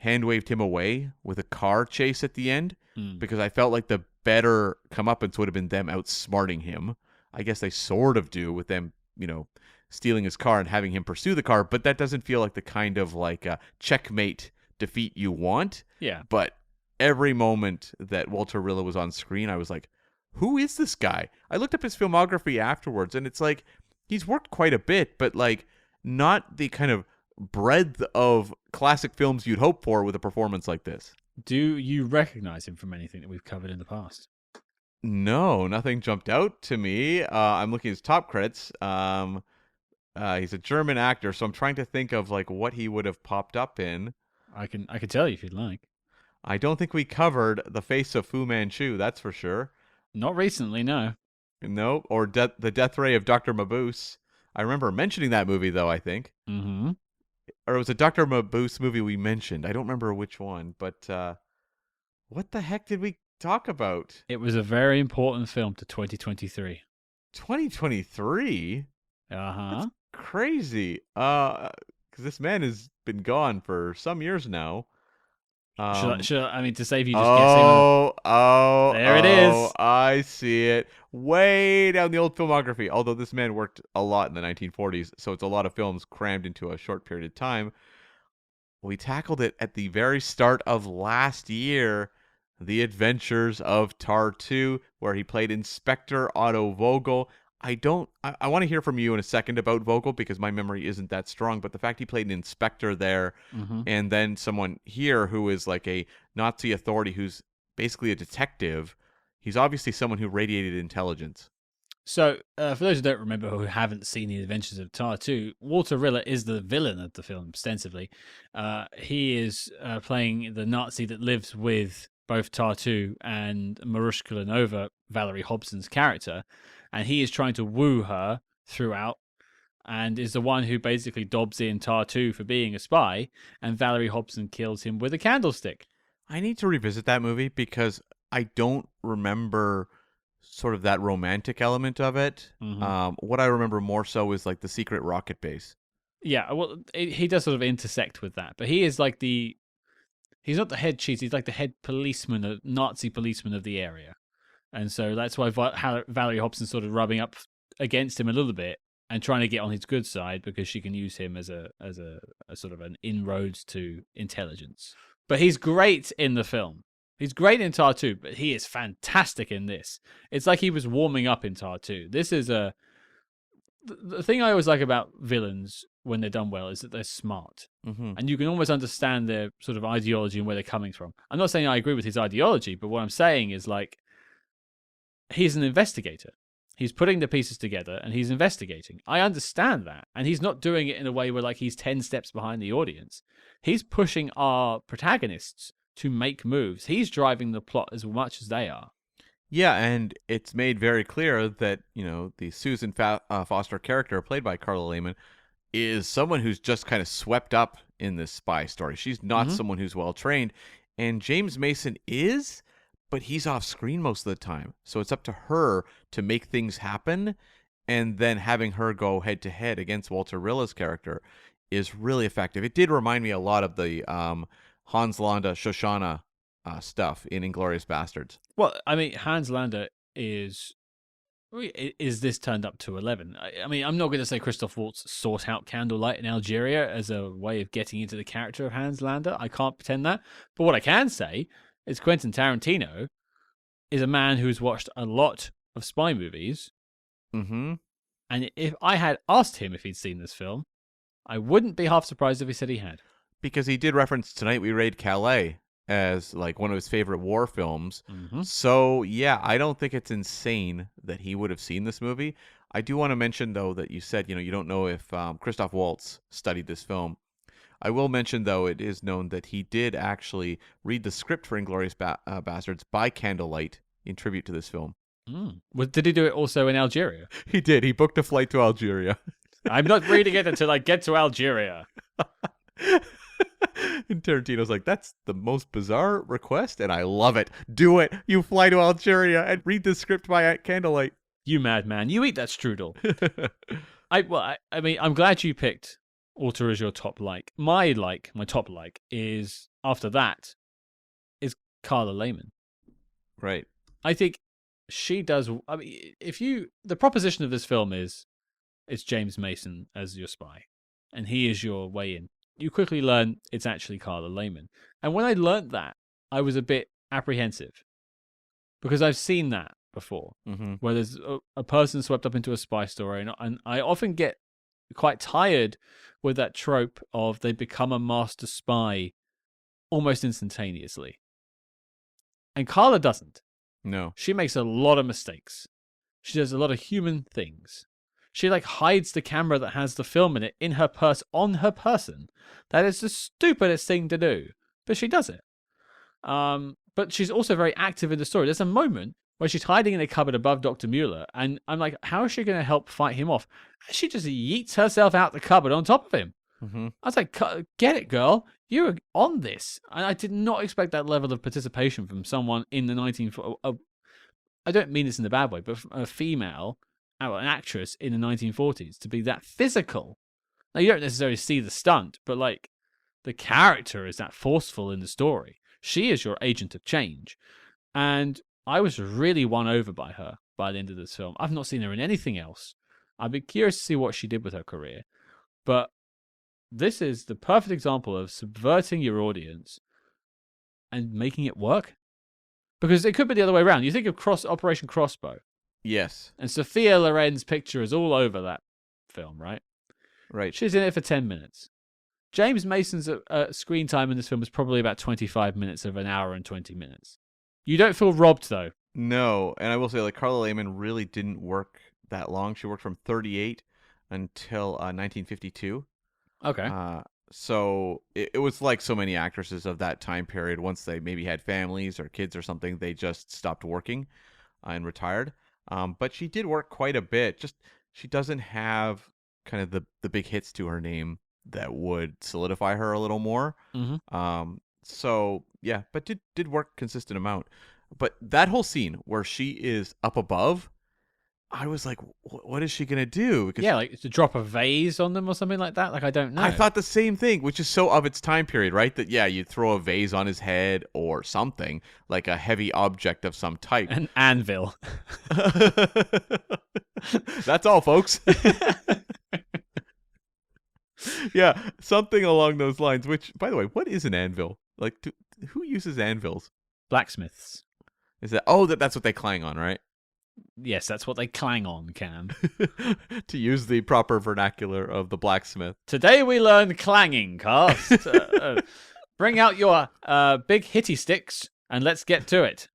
hand-waved him away with a car chase at the end because I felt like the better comeuppance would have been them outsmarting him. I guess they sort of do with them, stealing his car and having him pursue the car, but that doesn't feel like the kind of like checkmate defeat you want. Yeah. But every moment that Walter Rilla was on screen, I was like, who is this guy? I looked up his filmography afterwards, and it's like he's worked quite a bit, but like not the kind of breadth of classic films you'd hope for with a performance like this. Do you recognize him from anything that we've covered in the past? No, nothing jumped out to me. I'm looking at his top credits. He's a German actor, so I'm trying to think of like what he would have popped up in. I can tell you if you'd like. I don't think we covered The Face of Fu Manchu, that's for sure. Not recently, no. No, or The Death Ray of Dr. Mabuse. I remember mentioning that movie, though, I think. Mm-hmm. Or it was a Dr. Mabuse movie we mentioned. I don't remember which one, but what the heck did we talk about? It was a very important film to 2023. 2023? Uh-huh. That's crazy. Because this man has been gone for some years now. Should I to save you just guessing. There it is. I see it. Way down the old filmography. Although this man worked a lot in the 1940s, so it's a lot of films crammed into a short period of time. We tackled it at the very start of last year, The Adventures of Tar 2, where he played Inspector Otto Vogel. I want to hear from you in a second about Vogel because my memory isn't that strong, but the fact he played an inspector there and then someone here who is like a Nazi authority who's basically a detective, he's obviously someone who radiated intelligence. So, for those who don't remember, who haven't seen The Adventures of Tar 2, Walter Rilla is the villain of the film, ostensibly. He is playing the Nazi that lives with both Tar 2 and Marushka Lanova, Valerie Hobson's character, and he is trying to woo her throughout, and is the one who basically dobs in Tar 2 for being a spy, and Valerie Hobson kills him with a candlestick. I need to revisit that movie because I don't remember sort of that romantic element of it. What I remember more so is like the secret rocket base. Yeah, well, he does sort of intersect with that, but he is like he's not the head cheat, he's like the head policeman, a Nazi policeman of the area. And so that's why Valerie Hobson's sort of rubbing up against him a little bit and trying to get on his good side because she can use him as a sort of an inroads to intelligence. But he's great in the film. He's great in Tar 2, but he is fantastic in this. It's like he was warming up in Tar 2. This is the thing I always like about villains when they're done well is that they're smart. And you can almost understand their sort of ideology and where they're coming from. I'm not saying I agree with his ideology, but what I'm saying is like, he's an investigator. He's putting the pieces together and he's investigating. I understand that. And he's not doing it in a way where like he's 10 steps behind the audience. He's pushing our protagonists to make moves. He's driving the plot as much as they are. Yeah, and it's made very clear that, the Susan Foster character, played by Carla Lehmann, is someone who's just kind of swept up in this spy story. She's not someone who's well-trained. And James Mason is, but he's off screen most of the time. So it's up to her to make things happen. And then having her go head-to-head against Walter Rilla's character is really effective. It did remind me a lot of the Hans Landa, Shoshana stuff in Inglourious Bastards. Well, I mean, Hans Landa is this turned up to 11? I mean, I'm not going to say Christoph Waltz sought out Candlelight in Algeria as a way of getting into the character of Hans Landa. I can't pretend that. But what I can say is Quentin Tarantino is a man who's watched a lot of spy movies. And if I had asked him if he'd seen this film, I wouldn't be half surprised if he said he had. Because he did reference Tonight We Raid Calais as like one of his favorite war films. So yeah, I don't think it's insane that he would have seen this movie. I do want to mention though that you said, you don't know if Christoph Waltz studied this film. I will mention though, it is known that he did actually read the script for Inglourious Bastards by Candlelight in tribute to this film. Well, did he do it also in Algeria? He did. He booked a flight to Algeria. I'm not reading it until I get to Algeria. And Tarantino's like, that's the most bizarre request, and I love it. Do it. You fly to Algeria and read the script by Candlelight. You madman. You eat that strudel. I mean, I'm glad you picked Alter as your top like. My top like is, after that, is Carla Lehmann. Right. I think she does. I mean, the proposition of this film is, it's James Mason as your spy, and he is your way in. You quickly learn it's actually Carla Lehmann. And when I learned that, I was a bit apprehensive. Because I've seen that before, where there's a person swept up into a spy story. And I often get quite tired with that trope of they become a master spy almost instantaneously. And Carla doesn't. No. She makes a lot of mistakes. She does a lot of human things. She like hides the camera that has the film in it in her purse on her person. That is the stupidest thing to do, but she does it. But she's also very active in the story. There's a moment where she's hiding in a cupboard above Dr. Mueller, and I'm like, how is she going to help fight him off? She just yeets herself out the cupboard on top of him. I was like, get it, girl. You're on this. And I did not expect that level of participation from someone in the 1940s. I don't mean this in a bad way, but a female, an actress in the 1940s, to be that physical. Now, you don't necessarily see the stunt, but like the character is that forceful in the story. She is your agent of change. And I was really won over by her by the end of this film. I've not seen her in anything else. I'd be curious to see what she did with her career. But this is the perfect example of subverting your audience and making it work. Because it could be the other way around. You think of Operation Crossbow. Yes. And Sophia Loren's picture is all over that film, right? Right. She's in it for 10 minutes. James Mason's screen time in this film is probably about 25 minutes of an hour and 20 minutes. You don't feel robbed, though. No, and I will say, like, Carla Lehmann really didn't work that long. She worked from 38 until 1952. Okay. So it was like so many actresses of that time period. Once they maybe had families or kids or something, they just stopped working and retired. But she did work quite a bit. Just she doesn't have kind of the big hits to her name that would solidify her a little more. So yeah, but did work consistent amount. But that whole scene where she is up above, I was like, what is she going to do? Because Yeah, like to drop a vase on them or something like that. Like, I don't know. I thought the same thing, which is so of its time period, right? That, yeah, you throw a vase on his head or something, like a heavy object of some type. An anvil. That's all, folks. Yeah, something along those lines, which, by the way, what is an anvil? Like, who uses anvils? Blacksmiths. Is that, that's what they clang on, right? Yes, that's what they clang on, Cam. To use the proper vernacular of the blacksmith. Today we learn clanging, cast. Bring out your big hitty sticks and let's get to it.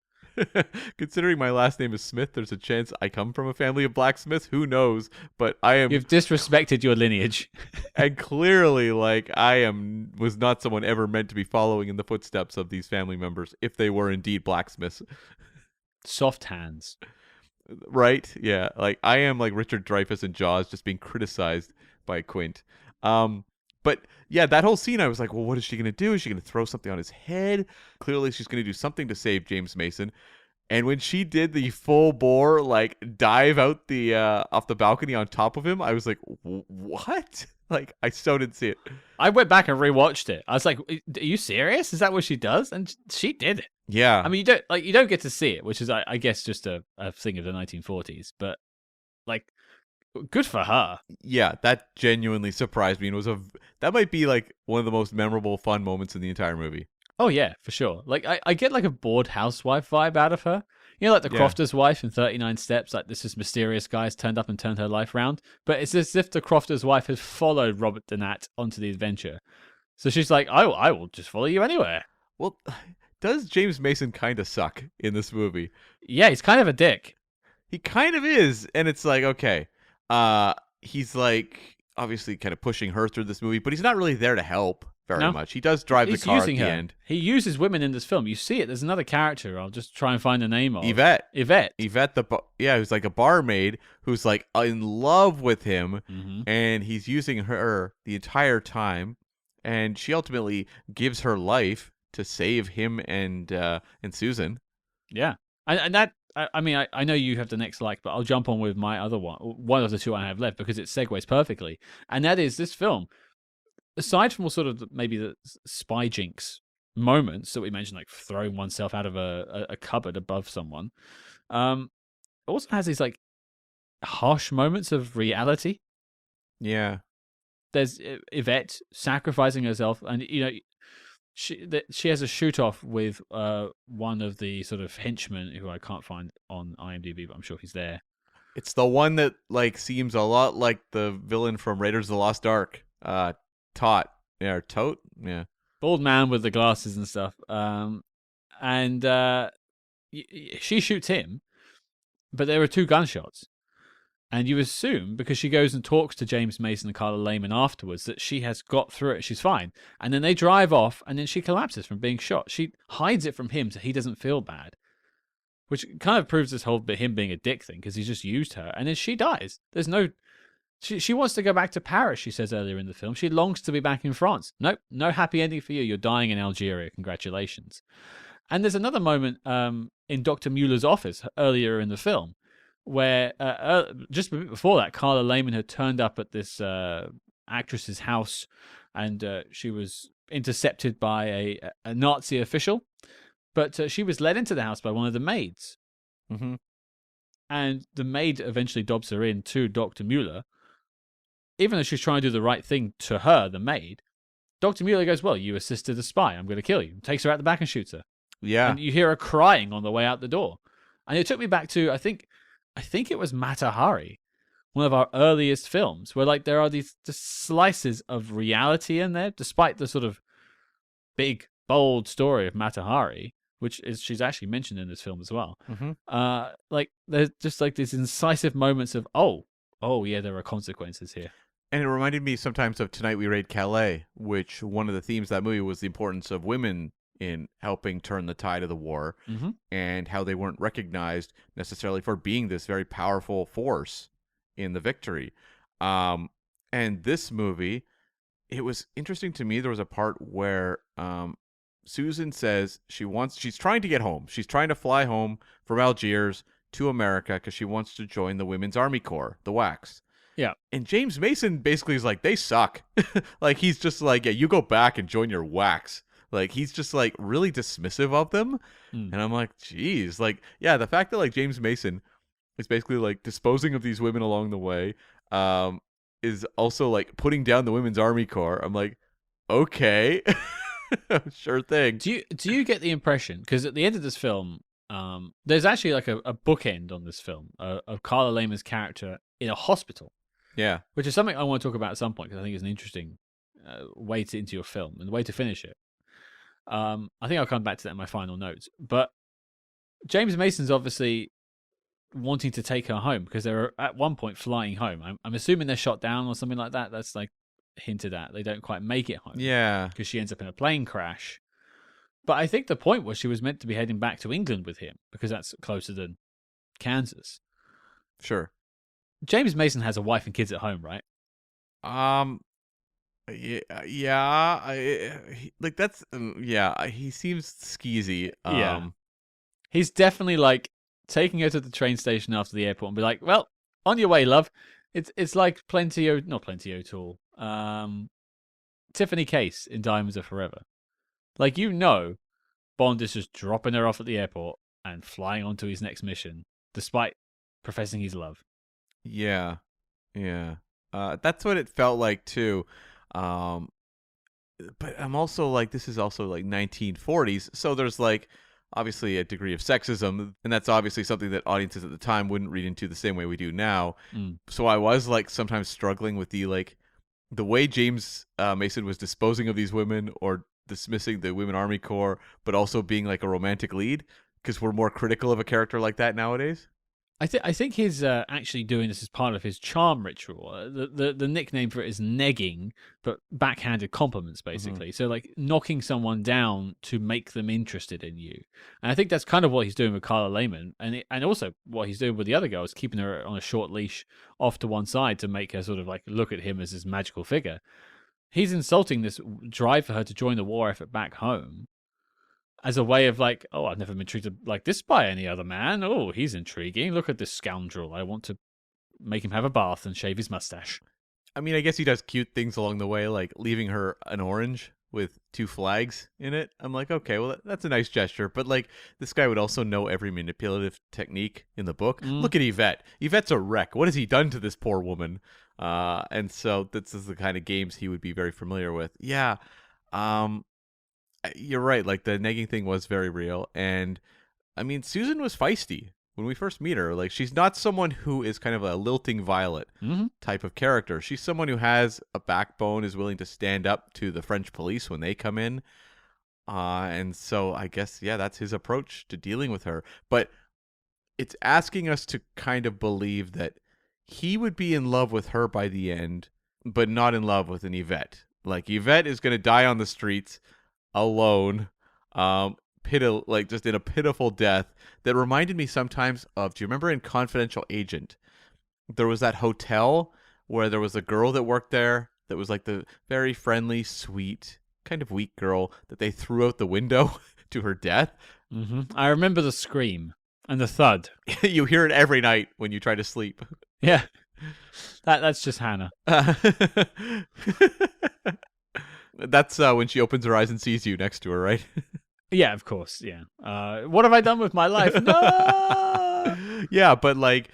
Considering my last name is Smith, there's a chance I come from a family of blacksmiths. Who knows? But I am. You've disrespected your lineage. And clearly, like, was not someone ever meant to be following in the footsteps of these family members, if they were indeed blacksmiths. Soft hands. Right? Yeah. Like, I am like Richard Dreyfuss in Jaws, just being criticized by Quint. But yeah, that whole scene, I was like, well, what is she going to do? Is she going to throw something on his head? Clearly, she's going to do something to save James Mason. And when she did the full bore, like, dive out the off the balcony on top of him, I was like, what? Like, I so didn't see it. I went back and rewatched it. I was like, are you serious? Is that what she does? And she did it. Yeah. I mean, you don't get to see it, which is, I guess, just a thing of the 1940s. But, like, good for her. Yeah, that genuinely surprised me, and that might be like one of the most memorable, fun moments in the entire movie. Oh yeah, for sure. Like I get like a bored housewife vibe out of her. You know, like the Crofter's wife in 39 Steps. Like this mysterious guy's turned up and turned her life round. But it's as if the Crofter's wife has followed Robert Donat onto the adventure. So she's like, I will just follow you anywhere. Well, does James Mason kind of suck in this movie? Yeah, he's kind of a dick. He kind of is, and it's like, okay, he's like obviously kind of pushing her through this movie, but he's not really there to help very much. He does drive the car at the end. He uses women in this film. You see it. There's another character. I'll just try and find the name of. Yvette, who's like a barmaid who's like in love with him, and he's using her the entire time, and she ultimately gives her life to save him and Susan. Yeah, and that. I mean, I know you have the next but I'll jump on with my other one of the two I have left, because it segues perfectly, and that is this film. Aside from sort of maybe the spy jinx moments that we mentioned, like throwing oneself out of a cupboard above someone, it also has these like harsh moments of reality. Yeah. There's Yvette sacrificing herself, and you know, she has a shoot off with one of the sort of henchmen who I can't find on IMDb, but I'm sure he's there. It's the one that like seems a lot like the villain from Raiders of the Lost Ark. Tote, yeah. Bald man with the glasses and stuff. And she shoots him, but there are two gunshots. And you assume, because she goes and talks to James Mason and Carla Lehmann afterwards, that she has got through it, she's fine. And then they drive off, and then she collapses from being shot. She hides it from him so he doesn't feel bad. Which kind of proves this whole him being a dick thing, because he's just used her. And then she dies. There's no... She wants to go back to Paris, she says earlier in the film. She longs to be back in France. Nope, no happy ending for you. You're dying in Algeria. Congratulations. And there's another moment in Dr. Mueller's office earlier in the film where just a bit before that, Carla Lehmann had turned up at this actress's house, and she was intercepted by a Nazi official. But she was led into the house by one of the maids. Mm-hmm. And the maid eventually dobs her in to Dr. Mueller. Even though she's trying to do the right thing to her, the maid, Dr. Mueller goes, well, you assisted a spy. I'm going to kill you. Takes her out the back and shoots her. Yeah. And you hear her crying on the way out the door. And it took me back to, I think it was Mata Hari, one of our earliest films, where like there are these slices of reality in there, despite the sort of big, bold story of Mata Hari, which is she's actually mentioned in this film as well. Mm-hmm. Like there's just like these incisive moments of, oh yeah, there are consequences here. And it reminded me sometimes of Tonight We Raid Calais, which one of the themes of that movie was the importance of women in helping turn the tide of the war, and how they weren't recognized necessarily for being this very powerful force in the victory. And this movie, it was interesting to me. There was a part where Susan says she's trying to get home. She's trying to fly home from Algiers to America because she wants to join the Women's Army Corps, the WACs. Yeah. And James Mason basically is like, they suck. Like, he's just like, yeah, you go back and join your WACs. Like, he's just like really dismissive of them. And I'm like, geez, like, yeah, the fact that like James Mason is basically like disposing of these women along the way, is also like putting down the Women's Army Corps. I'm like, okay, sure thing. Do you get the impression, because at the end of this film, there's actually like a bookend on this film of Carla Lehmann's character in a hospital. Yeah. Which is something I want to talk about at some point, because I think it's an interesting way into your film and the way to finish it. I think I'll come back to that in my final notes. But James Mason's obviously wanting to take her home because they're at one point flying home. I'm assuming they're shot down or something like that. That's like hinted at. They don't quite make it home. Yeah. Because she ends up in a plane crash. But I think the point was she was meant to be heading back to England with him because that's closer than Kansas. Sure. James Mason has a wife and kids at home, right? Like that's he seems skeezy. Yeah. He's definitely like taking her to the train station after the airport and be like, "Well, on your way, love." It's like not Plenty O'Toole. Tiffany Case in Diamonds Are Forever. Like, Bond is just dropping her off at the airport and flying on to his next mission, despite professing his love. Yeah. That's what it felt like too. But I'm also like, this is also like 1940s, so there's like obviously a degree of sexism, and that's obviously something that audiences at the time wouldn't read into the same way we do now. So I was like sometimes struggling with the way James Mason was disposing of these women or dismissing the Women Army Corps, but also being like a romantic lead, because we're more critical of a character like that nowadays. I think he's actually doing this as part of his charm ritual. The nickname for it is negging, but backhanded compliments, basically. So like knocking someone down to make them interested in you. And I think that's kind of what he's doing with Carla Lehmann, and also what he's doing with the other girls, keeping her on a short leash off to one side to make her sort of like look at him as this magical figure. He's insulting this drive for her to join the war effort back home as a way of like, oh, I've never been treated like this by any other man. Oh, he's intriguing. Look at this scoundrel. I want to make him have a bath and shave his mustache. I mean, I guess he does cute things along the way, like leaving her an orange with 2 flags in it. I'm like, okay, well, that's a nice gesture. But like, this guy would also know every manipulative technique in the book. Look at Yvette. Yvette's a wreck. What has he done to this poor woman? And so this is the kind of games he would be very familiar with. Yeah. You're right. Like, the negging thing was very real. And I mean, Susan was feisty when we first meet her. Like, she's not someone who is kind of a lilting violet type of character. She's someone who has a backbone, is willing to stand up to the French police when they come in. And so I guess, yeah, that's his approach to dealing with her. But it's asking us to kind of believe that he would be in love with her by the end, but not in love with an Yvette. Like, Yvette is going to die on the streets alone, just in a pitiful death that reminded me sometimes of, do you remember in Confidential Agent, there was that hotel where there was a girl that worked there that was like the very friendly, sweet, kind of weak girl that they threw out the window to her death? I remember the scream and the thud. You hear it every night when you try to sleep. Yeah. That's just Hannah. That's when she opens her eyes and sees you next to her, right? Yeah, of course. Yeah. What have I done with my life? No! Yeah, but like,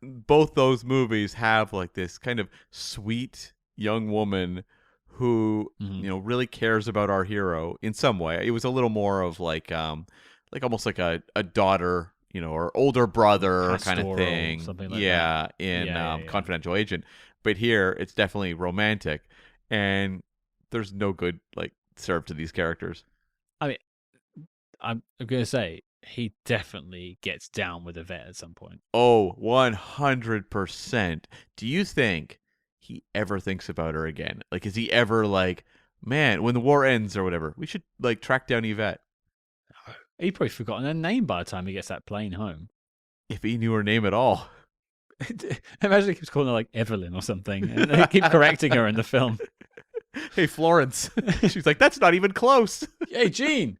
both those movies have like this kind of sweet young woman who really cares about our hero in some way. It was a little more of like almost like a daughter, or older brother Pastoral, kind of thing. Something like that. that. In Confidential Agent. But here it's definitely romantic, and there's no good like served to these characters. I mean, I'm going to say he definitely gets down with Yvette at some point. Oh, 100%. Do you think he ever thinks about her again? Like, is he ever like, man, when the war ends or whatever, we should like track down Yvette? He'd probably forgotten her name by the time he gets that plane home. If he knew her name at all. Imagine he keeps calling her like Evelyn or something, and they keep correcting her in the film. Hey, Florence. She's like, that's not even close. Hey, Jean,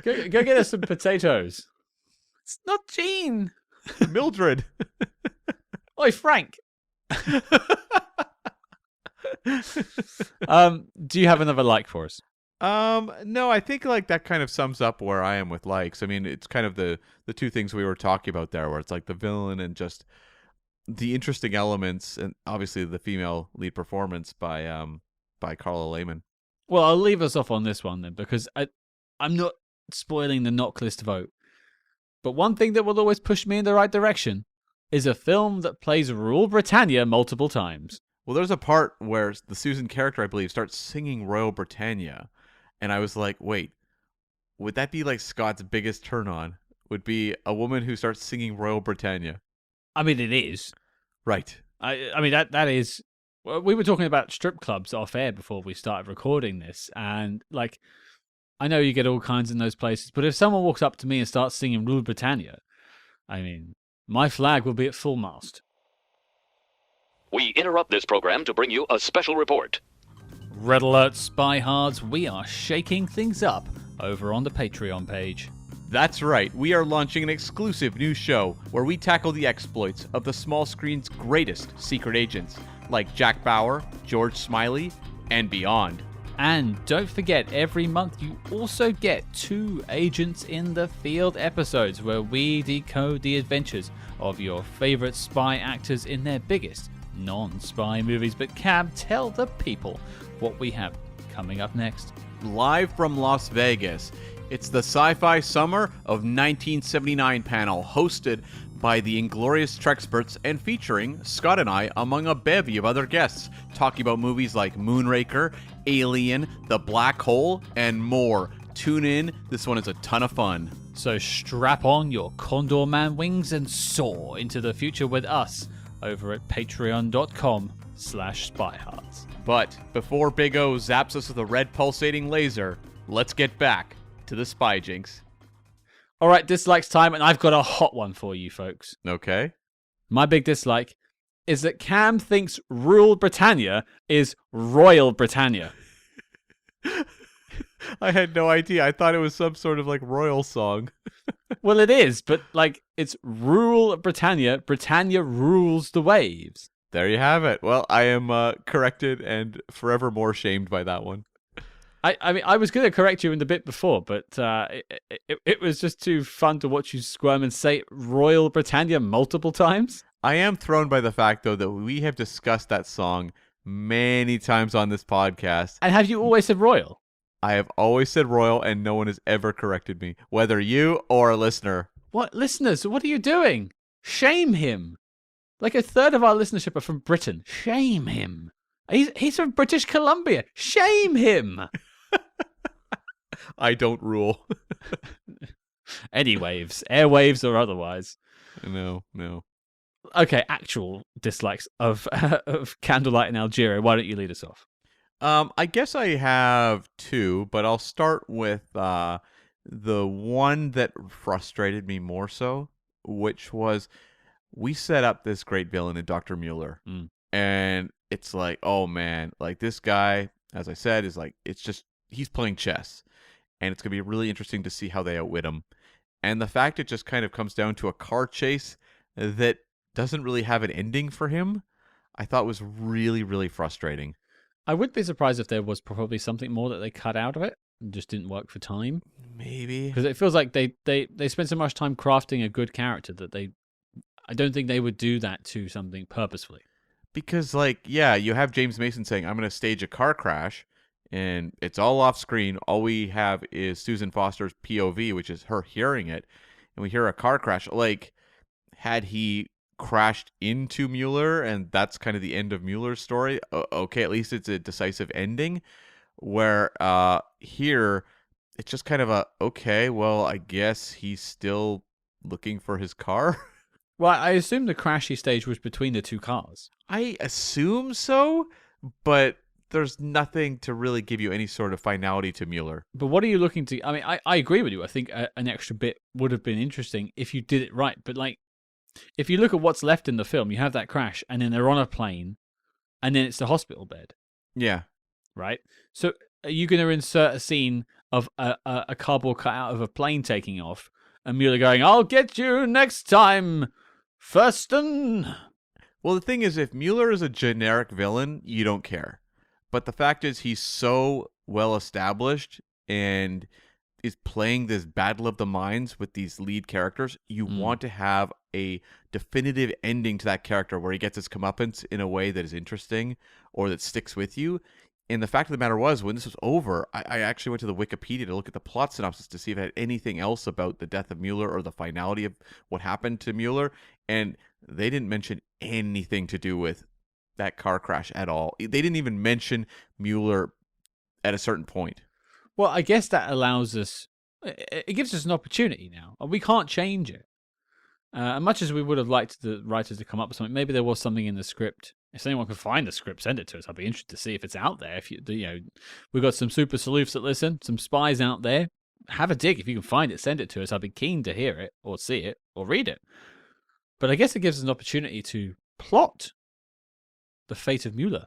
go get us some potatoes. It's not Jean. Mildred. Oi, Frank. Do you have another like for us? No, I think like that kind of sums up where I am with likes. I mean, it's kind of the two things we were talking about there, where it's like the villain and just the interesting elements, and obviously the female lead performance by Carla Lehmann. Well, I'll leave us off on this one then, because I'm not spoiling the knock list vote. But one thing that will always push me in the right direction is a film that plays Rule Britannia multiple times. Well, there's a part where the Susan character, I believe, starts singing Royal Britannia, and I was like, wait, would that be like Scott's biggest turn on? Would be a woman who starts singing Royal Britannia? I mean, it is. Right. I mean, that is... Well, we were talking about strip clubs off air before we started recording this, and like, I know you get all kinds in those places, but if someone walks up to me and starts singing Rule Britannia, I mean, my flag will be at full mast. We interrupt this program to bring you a special report. Red alert, Spyhards, we are shaking things up over on the Patreon page. That's right, we are launching an exclusive new show where we tackle the exploits of the small screen's greatest secret agents, like Jack Bauer, George Smiley, and beyond. And don't forget, every month you also get 2 Agents in the Field episodes where we decode the adventures of your favorite spy actors in their biggest non-spy movies. But Cam, tell the people what we have coming up next. Live from Las Vegas, it's the Sci-Fi Summer of 1979 panel, hosted by the Inglorious Trexperts and featuring Scott and I among a bevy of other guests, talking about movies like Moonraker, Alien, The Black Hole, and more. Tune in, this one is a ton of fun. So strap on your Condor Man wings and soar into the future with us over at patreon.com/spyhards. But before Big O zaps us with a red pulsating laser, let's get back to the Spy Jinx. All right, dislikes time, and I've got a hot one for you folks. Okay. My big dislike is that Cam thinks Rule Britannia is Royal Britannia. I had no idea. I thought it was some sort of like royal song. Well, it is, but like it's Rule Britannia. Britannia rules the waves. There you have it. Well, I am corrected and forevermore shamed by that one. I mean, I was going to correct you in the bit before, but it was just too fun to watch you squirm and say Royal Britannia multiple times. I am thrown by the fact, though, that we have discussed that song many times on this podcast. And have you always said Royal? I have always said Royal, and no one has ever corrected me, whether you or a listener. What, listeners, what are you doing? Shame him. Like a third of our listenership are from Britain. Shame him. He's from British Columbia. Shame him. I don't rule. Any waves, airwaves or otherwise. No. Okay, actual dislikes of Candlelight in Algeria. Why don't you lead us off? I guess I have 2, but I'll start with the one that frustrated me more so, which was we set up this great villain in Dr. Mueller. And it's like, oh man, like this guy, as I said, is like, it's just, he's playing chess. And it's going to be really interesting to see how they outwit him. And the fact it just kind of comes down to a car chase that doesn't really have an ending for him, I thought was really, really frustrating. I would be surprised if there was probably something more that they cut out of it and just didn't work for time. Maybe. Because it feels like they spent so much time crafting a good character that I don't think they would do that to something purposefully. Because, like, yeah, you have James Mason saying, I'm going to stage a car crash, and it's all off screen. All we have is Susan Foster's POV, which is her hearing it, and we hear a car crash. Like, had he crashed into Mueller, and that's kind of the end of Mueller's story, okay, at least it's a decisive ending. Where here, it's just kind of a, okay, well, I guess he's still looking for his car. Well, I assume the crashy stage was between the 2 cars. I assume so, but there's nothing to really give you any sort of finality to Mueller. But what are you looking to... I mean, I agree with you. I think an extra bit would have been interesting if you did it right. But, like, if you look at what's left in the film, you have that crash, and then they're on a plane, and then it's the hospital bed. Yeah. right? So are you going to insert a scene of a cardboard cutout of a plane taking off and Mueller going, "I'll get you next time, Thurston"? Well, the thing is, if Mueller is a generic villain, you don't care. But the fact is, he's so well established and is playing this battle of the minds with these lead characters. You want to have a definitive ending to that character where he gets his comeuppance in a way that is interesting or that sticks with you. And the fact of the matter was, when this was over, I actually went to the Wikipedia to look at the plot synopsis to see if it had anything else about the death of Mueller or the finality of what happened to Mueller. And they didn't mention anything to do with that car crash at all. They didn't even mention Mueller at a certain point. Well, I guess that allows us, it gives us an opportunity now. We can't change it. Much as we would have liked the writers to come up with something, maybe there was something in the script. If anyone can find the script, send it to us. I'd be interested to see if it's out there. If we've got some super sleuths that listen, some spies out there. Have a dig. If you can find it, send it to us. I'd be keen to hear it or see it or read it. But I guess it gives us an opportunity to plot the fate of Mueller.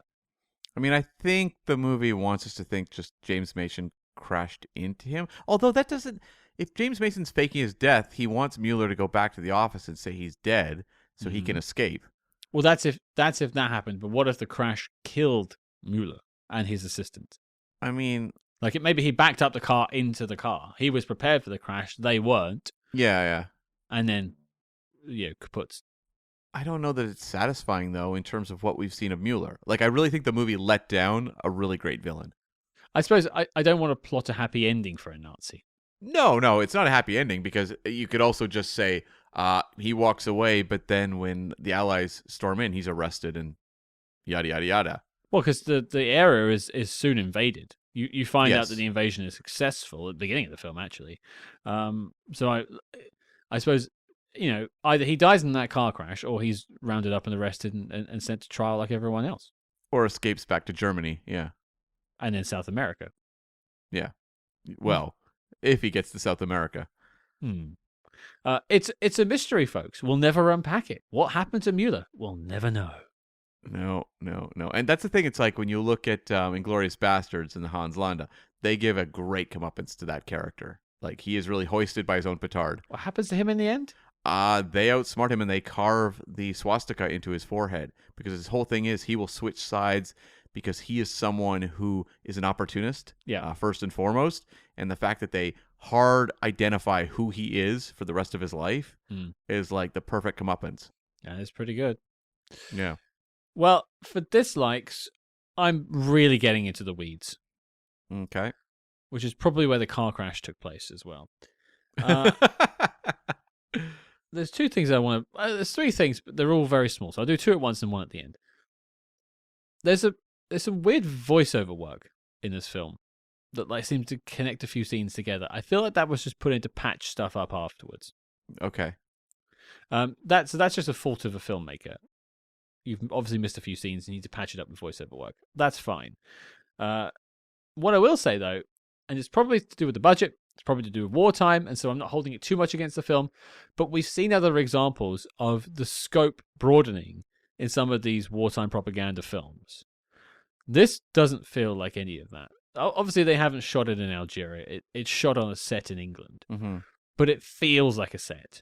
I mean, I think the movie wants us to think just James Mason crashed into him. Although that doesn't... If James Mason's faking his death, he wants Mueller to go back to the office and say he's dead so he can escape. Well, that's if that happened. But what if the crash killed Mueller and his assistant? I mean... Like, maybe he backed up the car into the car. He was prepared for the crash. They weren't. Yeah. And then, kaput. I don't know that it's satisfying, though, in terms of what we've seen of Mueller. Like, I really think the movie let down a really great villain. I suppose I don't want to plot a happy ending for a Nazi. No, it's not a happy ending because you could also just say he walks away, but then when the Allies storm in, he's arrested and yada, yada, yada. Well, because the area is soon invaded. You find out Yes. that the invasion is successful at the beginning of the film, actually. So I suppose, either he dies in that car crash or he's rounded up and arrested and sent to trial like everyone else. Or escapes back to Germany, yeah. And then South America. Yeah. Well, if he gets to South America. It's a mystery, folks. We'll never unpack it. What happened to Mueller? We'll never know. No. And that's the thing. It's like when you look at Inglourious Bastards and the Hans Landa, they give a great comeuppance to that character. Like, he is really hoisted by his own petard. What happens to him in the end? They outsmart him and they carve the swastika into his forehead because his whole thing is he will switch sides because he is someone who is an opportunist, first and foremost. And the fact that they hard identify who he is for the rest of his life is like the perfect comeuppance. Yeah, it's pretty good. Yeah. Well, for dislikes, I'm really getting into the weeds. Okay. Which is probably where the car crash took place as well. There's two things I want to... there's three things, but they're all very small. So I'll do two at once and one at the end. There's some weird voiceover work in this film that seems to connect a few scenes together. I feel like that was just put in to patch stuff up afterwards. Okay. That's just a fault of a filmmaker. You've obviously missed a few scenes and you need to patch it up with voiceover work. That's fine. What I will say, though, and it's probably to do with the budget, it's probably to do with wartime, and so I'm not holding it too much against the film, but we've seen other examples of the scope broadening in some of these wartime propaganda films. This doesn't feel like any of that. Obviously, they haven't shot it in Algeria. It's shot on a set in England, but it feels like a set.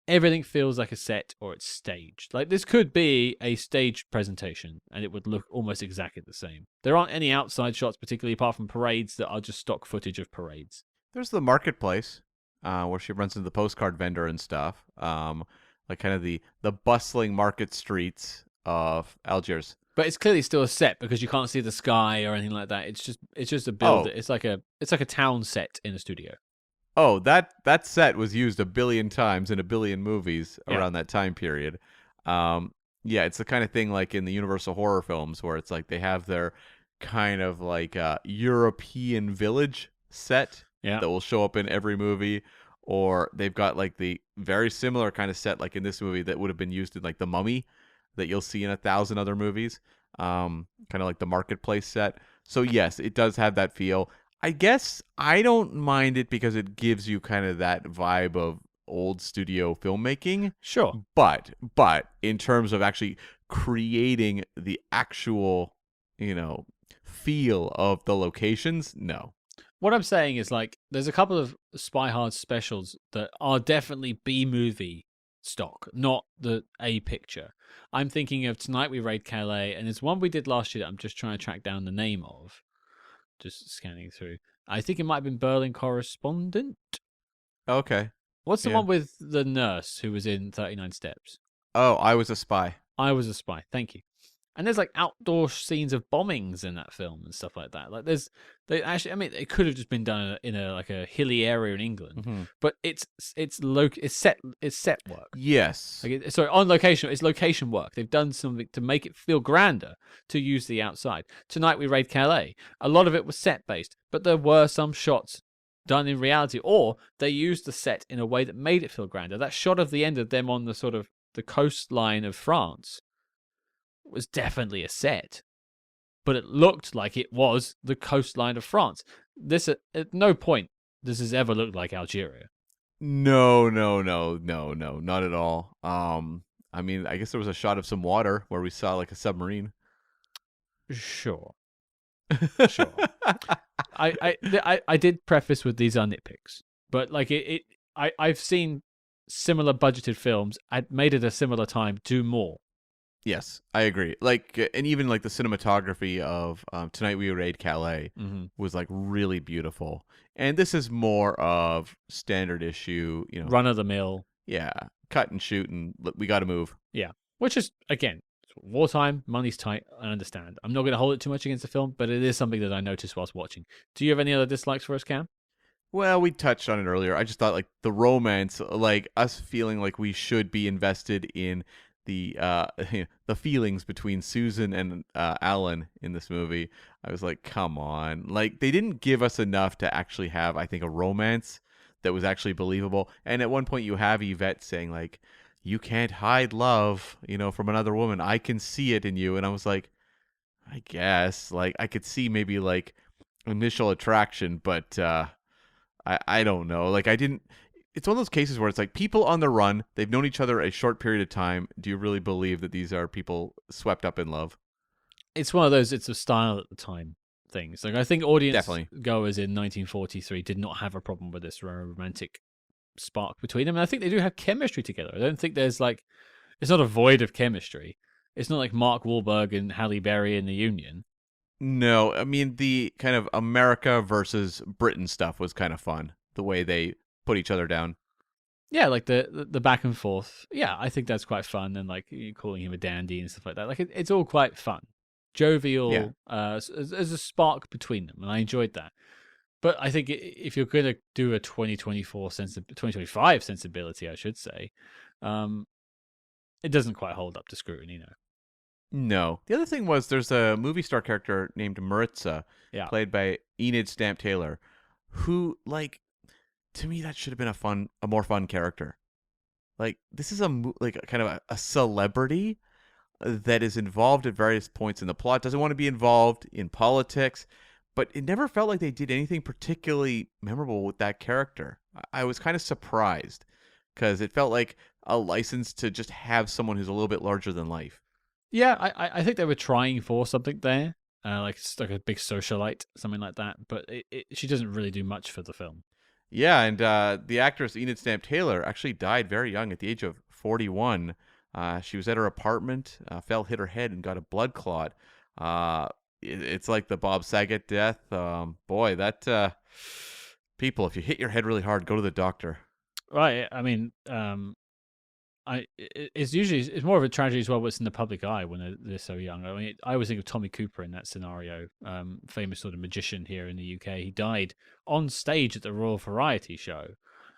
Everything feels like a set or it's staged. Like, this could be a staged presentation and it would look almost exactly the same. There aren't any outside shots, particularly apart from parades, that are just stock footage of parades. There's the marketplace where she runs into the postcard vendor and stuff. Like kind of the bustling market streets of Algiers. But it's clearly still a set because you can't see the sky or anything like that. It's just a build. It's like a town set in a studio. Oh, that set was used 1 billion times in 1 billion movies around that time period. Yeah, it's the kind of thing like in the Universal horror films where it's like they have their kind of like European village set that will show up in every movie, or they've got like the very similar kind of set like in this movie that would have been used in like The Mummy that you'll see in 1,000 other movies, kind of like the marketplace set. So yes, it does have that feel. I guess I don't mind it because it gives you kind of that vibe of old studio filmmaking. Sure. But in terms of actually creating the actual, feel of the locations, no. What I'm saying is, like, there's a couple of Spyhards specials that are definitely B-movie stock, not the A picture. I'm thinking of Tonight We Raid Calais, and there's one we did last year that I'm just trying to track down the name of. Just scanning through. I think it might have been Berlin Correspondent. Okay. What's the Yeah. one with the nurse who was in 39 Steps? Oh, I Was a Spy. I Was a Spy. Thank you. And there's like outdoor scenes of bombings in that film and stuff like that. Like they actually, I mean, it could have just been done in a like a hilly area in England, Mm-hmm. but it's set work. Yes. Like sorry, on location, it's location work. They've done something to make it feel grander to use the outside. Tonight We Raid Calais. A lot of it was set based, but there were some shots done in reality, or they used the set in a way that made it feel grander. That shot of the end of them on the sort of the coastline of France was definitely a set, but it looked like it was the coastline of France. This at no point does this ever look like Algeria. No, not at all. I mean, I guess there was a shot of some water where we saw like a submarine. Sure. I did preface with these are nitpicks, but like I've seen similar budgeted films. I'd made it a similar time do more. Yes, I agree. Like, and even like the cinematography of Tonight We Raid Calais was like really beautiful. And this is more of standard issue, Run of the mill. Yeah, cut and shoot, and we got to move. Yeah, which is again wartime, money's tight. I understand. I'm not going to hold it too much against the film, but it is something that I noticed whilst watching. Do you have any other dislikes for us, Cam? Well, we touched on it earlier. I just thought like the romance, like us feeling like we should be invested in the the feelings between Susan and Alan in this movie. I was like, come on. Like they didn't give us enough to actually have, I think, a romance that was actually believable. And at one point you have Yvette saying like, you can't hide love, from another woman. I can see it in you. And I was like, I guess like I could see maybe like initial attraction, but I don't know. Like I didn't. It's one of those cases where it's like people on the run, they've known each other a short period of time. Do you really believe that these are people swept up in love? It's one of those, it's a style at the time things. Like I think audience Definitely. goers in 1943 did not have a problem with this romantic spark between them. And I think they do have chemistry together. I don't think there's like, it's not a void of chemistry. It's not like Mark Wahlberg and Halle Berry in The Union. No, I mean the kind of America versus Britain stuff was kind of fun. The way they put each other down. Yeah, like the back and forth. Yeah, I think that's quite fun, and like you calling him a dandy and stuff like that. Like it's all quite fun, jovial. Yeah. As a spark between them, and I enjoyed that. But I think if you're going to do a 2025 sensibility, I should say, it doesn't quite hold up to scrutiny, no. No. The other thing was there's a movie star character named Maritza, played by Enid Stamp Taylor, who like. To me, that should have been a more fun character. Like this is like kind of a celebrity that is involved at various points in the plot. Doesn't want to be involved in politics, but it never felt like they did anything particularly memorable with that character. I was kind of surprised because it felt like a license to just have someone who's a little bit larger than life. Yeah, I think they were trying for something there, like a big socialite, something like that. But she doesn't really do much for the film. Yeah, and the actress Enid Stamp Taylor actually died very young at the age of 41. She was at her apartment, hit her head, and got a blood clot. It's like the Bob Saget death. Boy, that people, if you hit your head really hard, go to the doctor. Right. I mean, it's more of a tragedy as well. What's in the public eye when they're so young. I mean, I always think of Tommy Cooper in that scenario. Famous sort of magician here in the UK. He died on stage at the Royal Variety Show,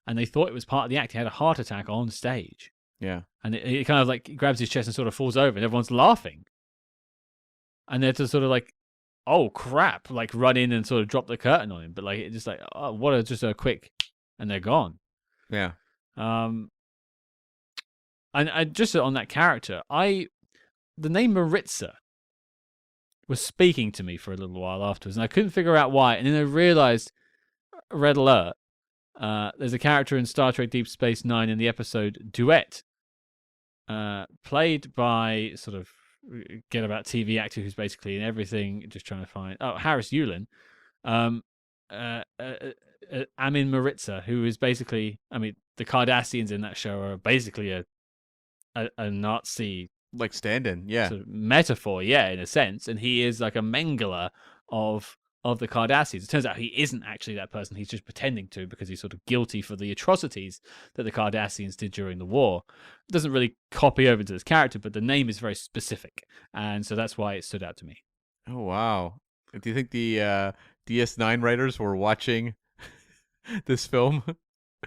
and they thought it was part of the act. He had a heart attack on stage. Yeah, and it kind of like grabs his chest and sort of falls over, and everyone's laughing, and they're just sort of like, "Oh crap!" Like run in and sort of drop the curtain on him. But like it's just like, "Oh, what just a quick," and they're gone. Yeah. And just on that character, the name Maritza was speaking to me for a little while afterwards, and I couldn't figure out why. And then I realized, red alert, there's a character in Star Trek Deep Space Nine in the episode Duet, played by sort of get about TV actor who's basically in everything, just trying to find. Oh, Harris Yulin. Um, Amin Maritza, who is basically, I mean, the Cardassians in that show are basically a Nazi Like stand-in, yeah. sort of metaphor, yeah, in a sense, and he is like a mangler of the Cardassians. It turns out he isn't actually that person. He's just pretending to because he's sort of guilty for the atrocities that the Cardassians did during the war. It doesn't really copy over to his character, but the name is very specific, and so that's why it stood out to me. Oh, wow. Do you think the DS9 writers were watching this film?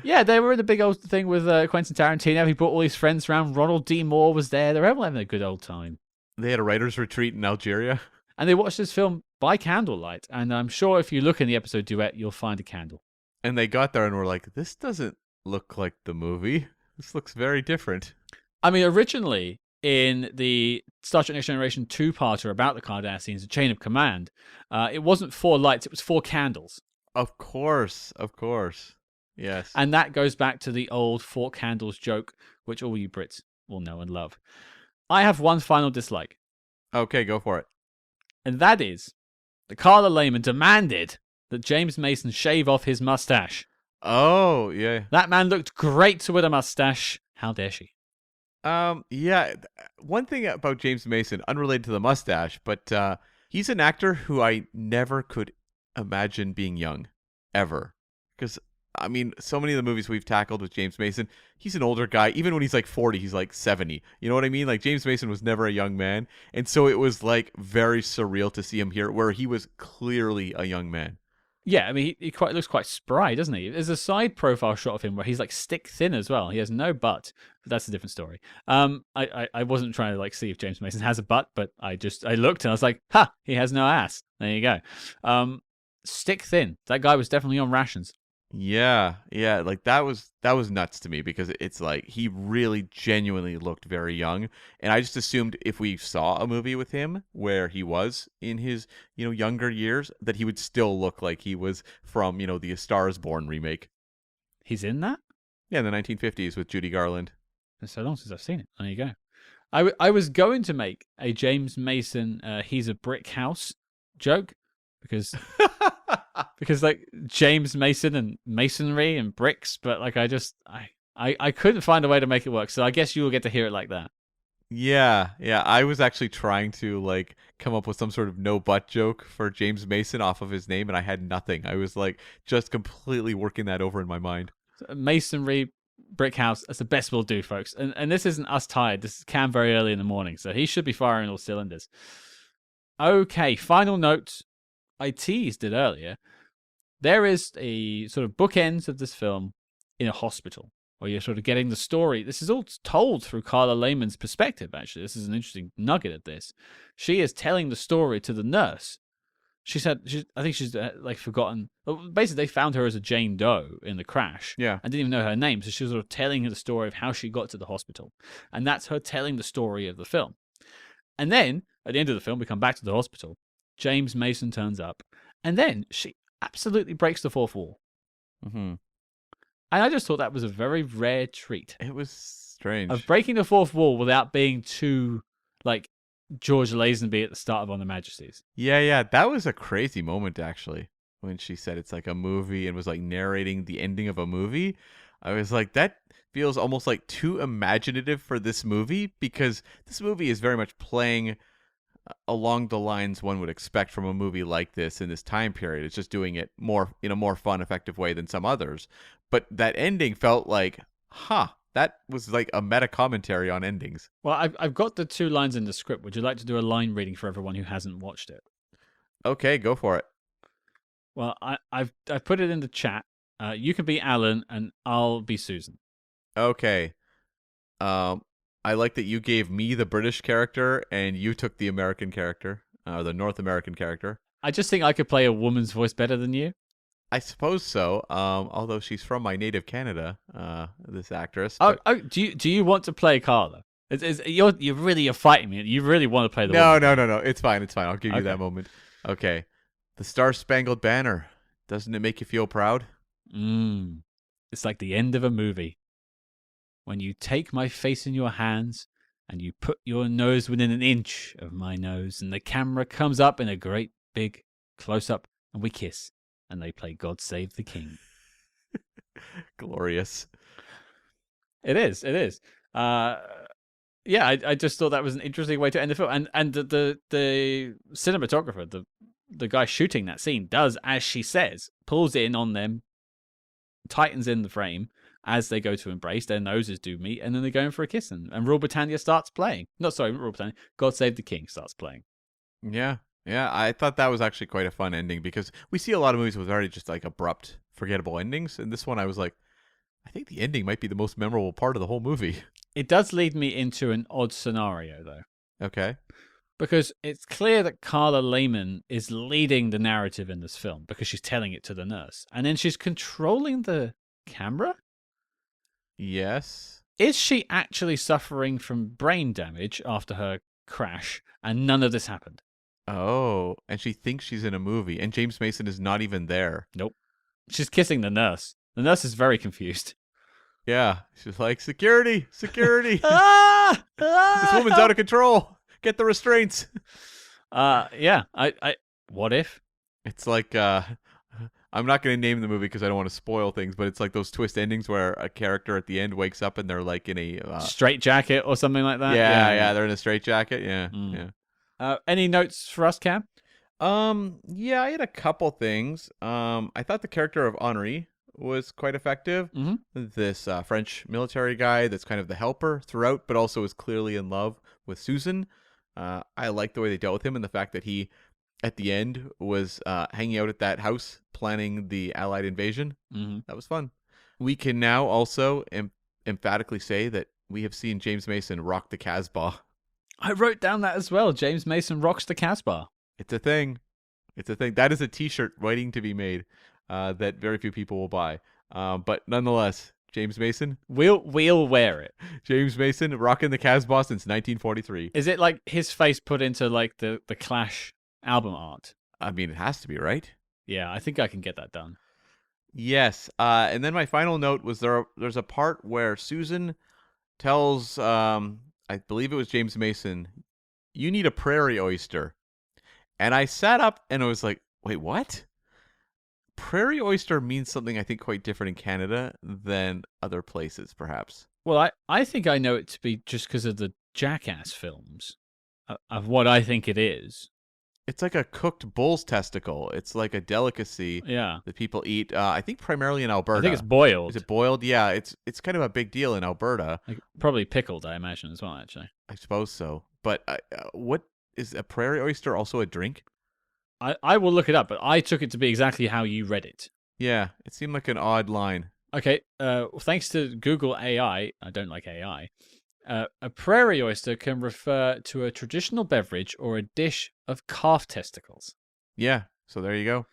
Yeah, they were in the big old thing with Quentin Tarantino. He brought all his friends around. Ronald D. Moore was there. They were all having a good old time. They had a writer's retreat in Algeria? And they watched this film by candlelight. And I'm sure if you look in the episode duet, you'll find a candle. And they got there and were like, this doesn't look like the movie. This looks very different. I mean, originally, in the Star Trek Next Generation two-parter about the Cardassians, A Chain of Command, it wasn't 4 lights, it was 4 candles. Of course. Yes. And that goes back to the old 4 candles joke, which all you Brits will know and love. I have one final dislike. Okay, go for it. And that is that Carla Lehmann demanded that James Mason shave off his mustache. Oh, yeah. That man looked great with a mustache. How dare she? Yeah. One thing about James Mason, unrelated to the mustache, but he's an actor who I never could imagine being young, ever. Because, I mean, so many of the movies we've tackled with James Mason, he's an older guy. Even when he's like 40, he's like 70. You know what I mean? Like, James Mason was never a young man. And so it was like very surreal to see him here, where he was clearly a young man. Yeah, I mean, he looks quite spry, doesn't he? There's a side profile shot of him where he's like stick thin as well. He has no butt, but that's a different story. I wasn't trying to like see if James Mason has a butt, but I looked and I was like, ha, he has no ass. There you go. Stick thin. That guy was definitely on rations. Yeah, like that was nuts to me, because it's like he really genuinely looked very young, and I just assumed if we saw a movie with him where he was in his, younger years, that he would still look like he was from, the A Star Is Born remake. He's in that? Yeah, in the 1950s with Judy Garland. It's so long since I've seen it. There you go. I was going to make a James Mason he's a brick house joke because like James Mason and masonry and bricks, but like I couldn't find a way to make it work. So I guess you will get to hear it like that. Yeah. I was actually trying to like come up with some sort of no butt joke for James Mason off of his name, and I had nothing. I was like just completely working that over in my mind. Masonry, brick house, that's the best we'll do, folks. And this isn't us tired. This is Cam very early in the morning, so he should be firing all cylinders. Okay, final note. I teased it earlier. There is a sort of bookends of this film in a hospital, where you're sort of getting the story. This is all told through Carla Lehmann's perspective, actually. This is an interesting nugget of this. She is telling the story to the nurse. She said, I think she's like forgotten. Basically, they found her as a Jane Doe in the crash. Yeah. And didn't even know her name. So she was sort of telling her the story of how she got to the hospital. And that's her telling the story of the film. And then, at the end of the film, we come back to the hospital. James Mason turns up. And then she absolutely breaks the fourth wall. Mm-hmm. And I just thought that was a very rare treat. It was strange. Of breaking the fourth wall without being too, like, George Lazenby at the start of On the Majesties. Yeah. That was a crazy moment, actually, when she said it's like a movie and was like narrating the ending of a movie. I was like, that feels almost like too imaginative for this movie, because this movie is very much playing along the lines one would expect from a movie like this in this time period. It's just doing it more in a more fun, effective way than some others. But that ending felt like, that was like a meta commentary on endings. Well, I've got the 2 lines in the script. Would you like to do a line reading for everyone who hasn't watched it? Okay, go for it. Well, I've put it in the chat. You can be Alan and I'll be Susan. Okay. I like that you gave me the British character and you took the American character, the North American character. I just think I could play a woman's voice better than you. I suppose so. Although she's from my native Canada, this actress. Oh, do you want to play Carla? You're really fighting me. You really want to play the No. woman. No. It's fine. I'll give you that moment. Okay. The Star Spangled Banner. Doesn't it make you feel proud? It's like the end of a movie. When you take my face in your hands and you put your nose within an inch of my nose, and the camera comes up in a great big close-up, and we kiss, and they play God Save the King. Glorious. It is. Yeah, I just thought that was an interesting way to end the film, and the cinematographer, the guy shooting that scene, does as she says, pulls in on them, tightens in the frame as they go to embrace, their noses do meet, and then they go in for a kiss, and Rule Britannia starts playing. Not Rule Britannia, God Save the King starts playing. Yeah, I thought that was actually quite a fun ending, because we see a lot of movies with already just like abrupt, forgettable endings, and this one I was like, I think the ending might be the most memorable part of the whole movie. It does lead me into an odd scenario, though. Okay. Because it's clear that Carla Lehmann is leading the narrative in this film because she's telling it to the nurse. And then she's controlling the camera? Yes. Is she actually suffering from brain damage after her crash and none of this happened? Oh, and she thinks she's in a movie, and James Mason is not even there. Nope. She's kissing the nurse. The nurse is very confused. Yeah, she's like, security! Ah! This woman's out of control! Get the restraints! Yeah, I what if? It's like, I'm not going to name the movie because I don't want to spoil things, but it's like those twist endings where a character at the end wakes up and they're like in a... straight jacket or something like that? Yeah, they're in a straight jacket, yeah. Any notes for us, Cam? Yeah, I had a couple things. I thought the character of Henri was quite effective. Mm-hmm. This French military guy that's kind of the helper throughout, but also is clearly in love with Susan. I like the way they dealt with him and the fact that he, at the end, was hanging out at that house planning the Allied invasion. Mm-hmm. That was fun. We can now also emphatically say that we have seen James Mason rock the Casbah. I wrote down that as well. James Mason rocks the Casbah. It's a thing. That is a T-shirt waiting to be made that very few people will buy. But nonetheless, James Mason. We'll wear it. James Mason rocking the Casbah since 1943. Is it like his face put into like the Clash album art? I mean, it has to be, right? Yeah, I think I can get that done. Yes. And then my final note was there's a part where Susan tells, I believe it was James Mason, you need a prairie oyster. And I sat up and I was like, wait, what? Prairie oyster means something I think quite different in Canada than other places, perhaps. Well, I think I know it to be just because of the Jackass films of what I think it is. It's like a cooked bull's testicle. It's like a delicacy that people eat, I think primarily in Alberta. I think it's boiled. Is it boiled? Yeah, it's kind of a big deal in Alberta. Like, probably pickled, I imagine, as well, actually. I suppose so. But what is a prairie oyster also a drink? I will look it up, but I took it to be exactly how you read it. Yeah, it seemed like an odd line. Okay, thanks to Google AI, I don't like AI, a prairie oyster can refer to a traditional beverage or a dish of calf testicles. Yeah, so there you go.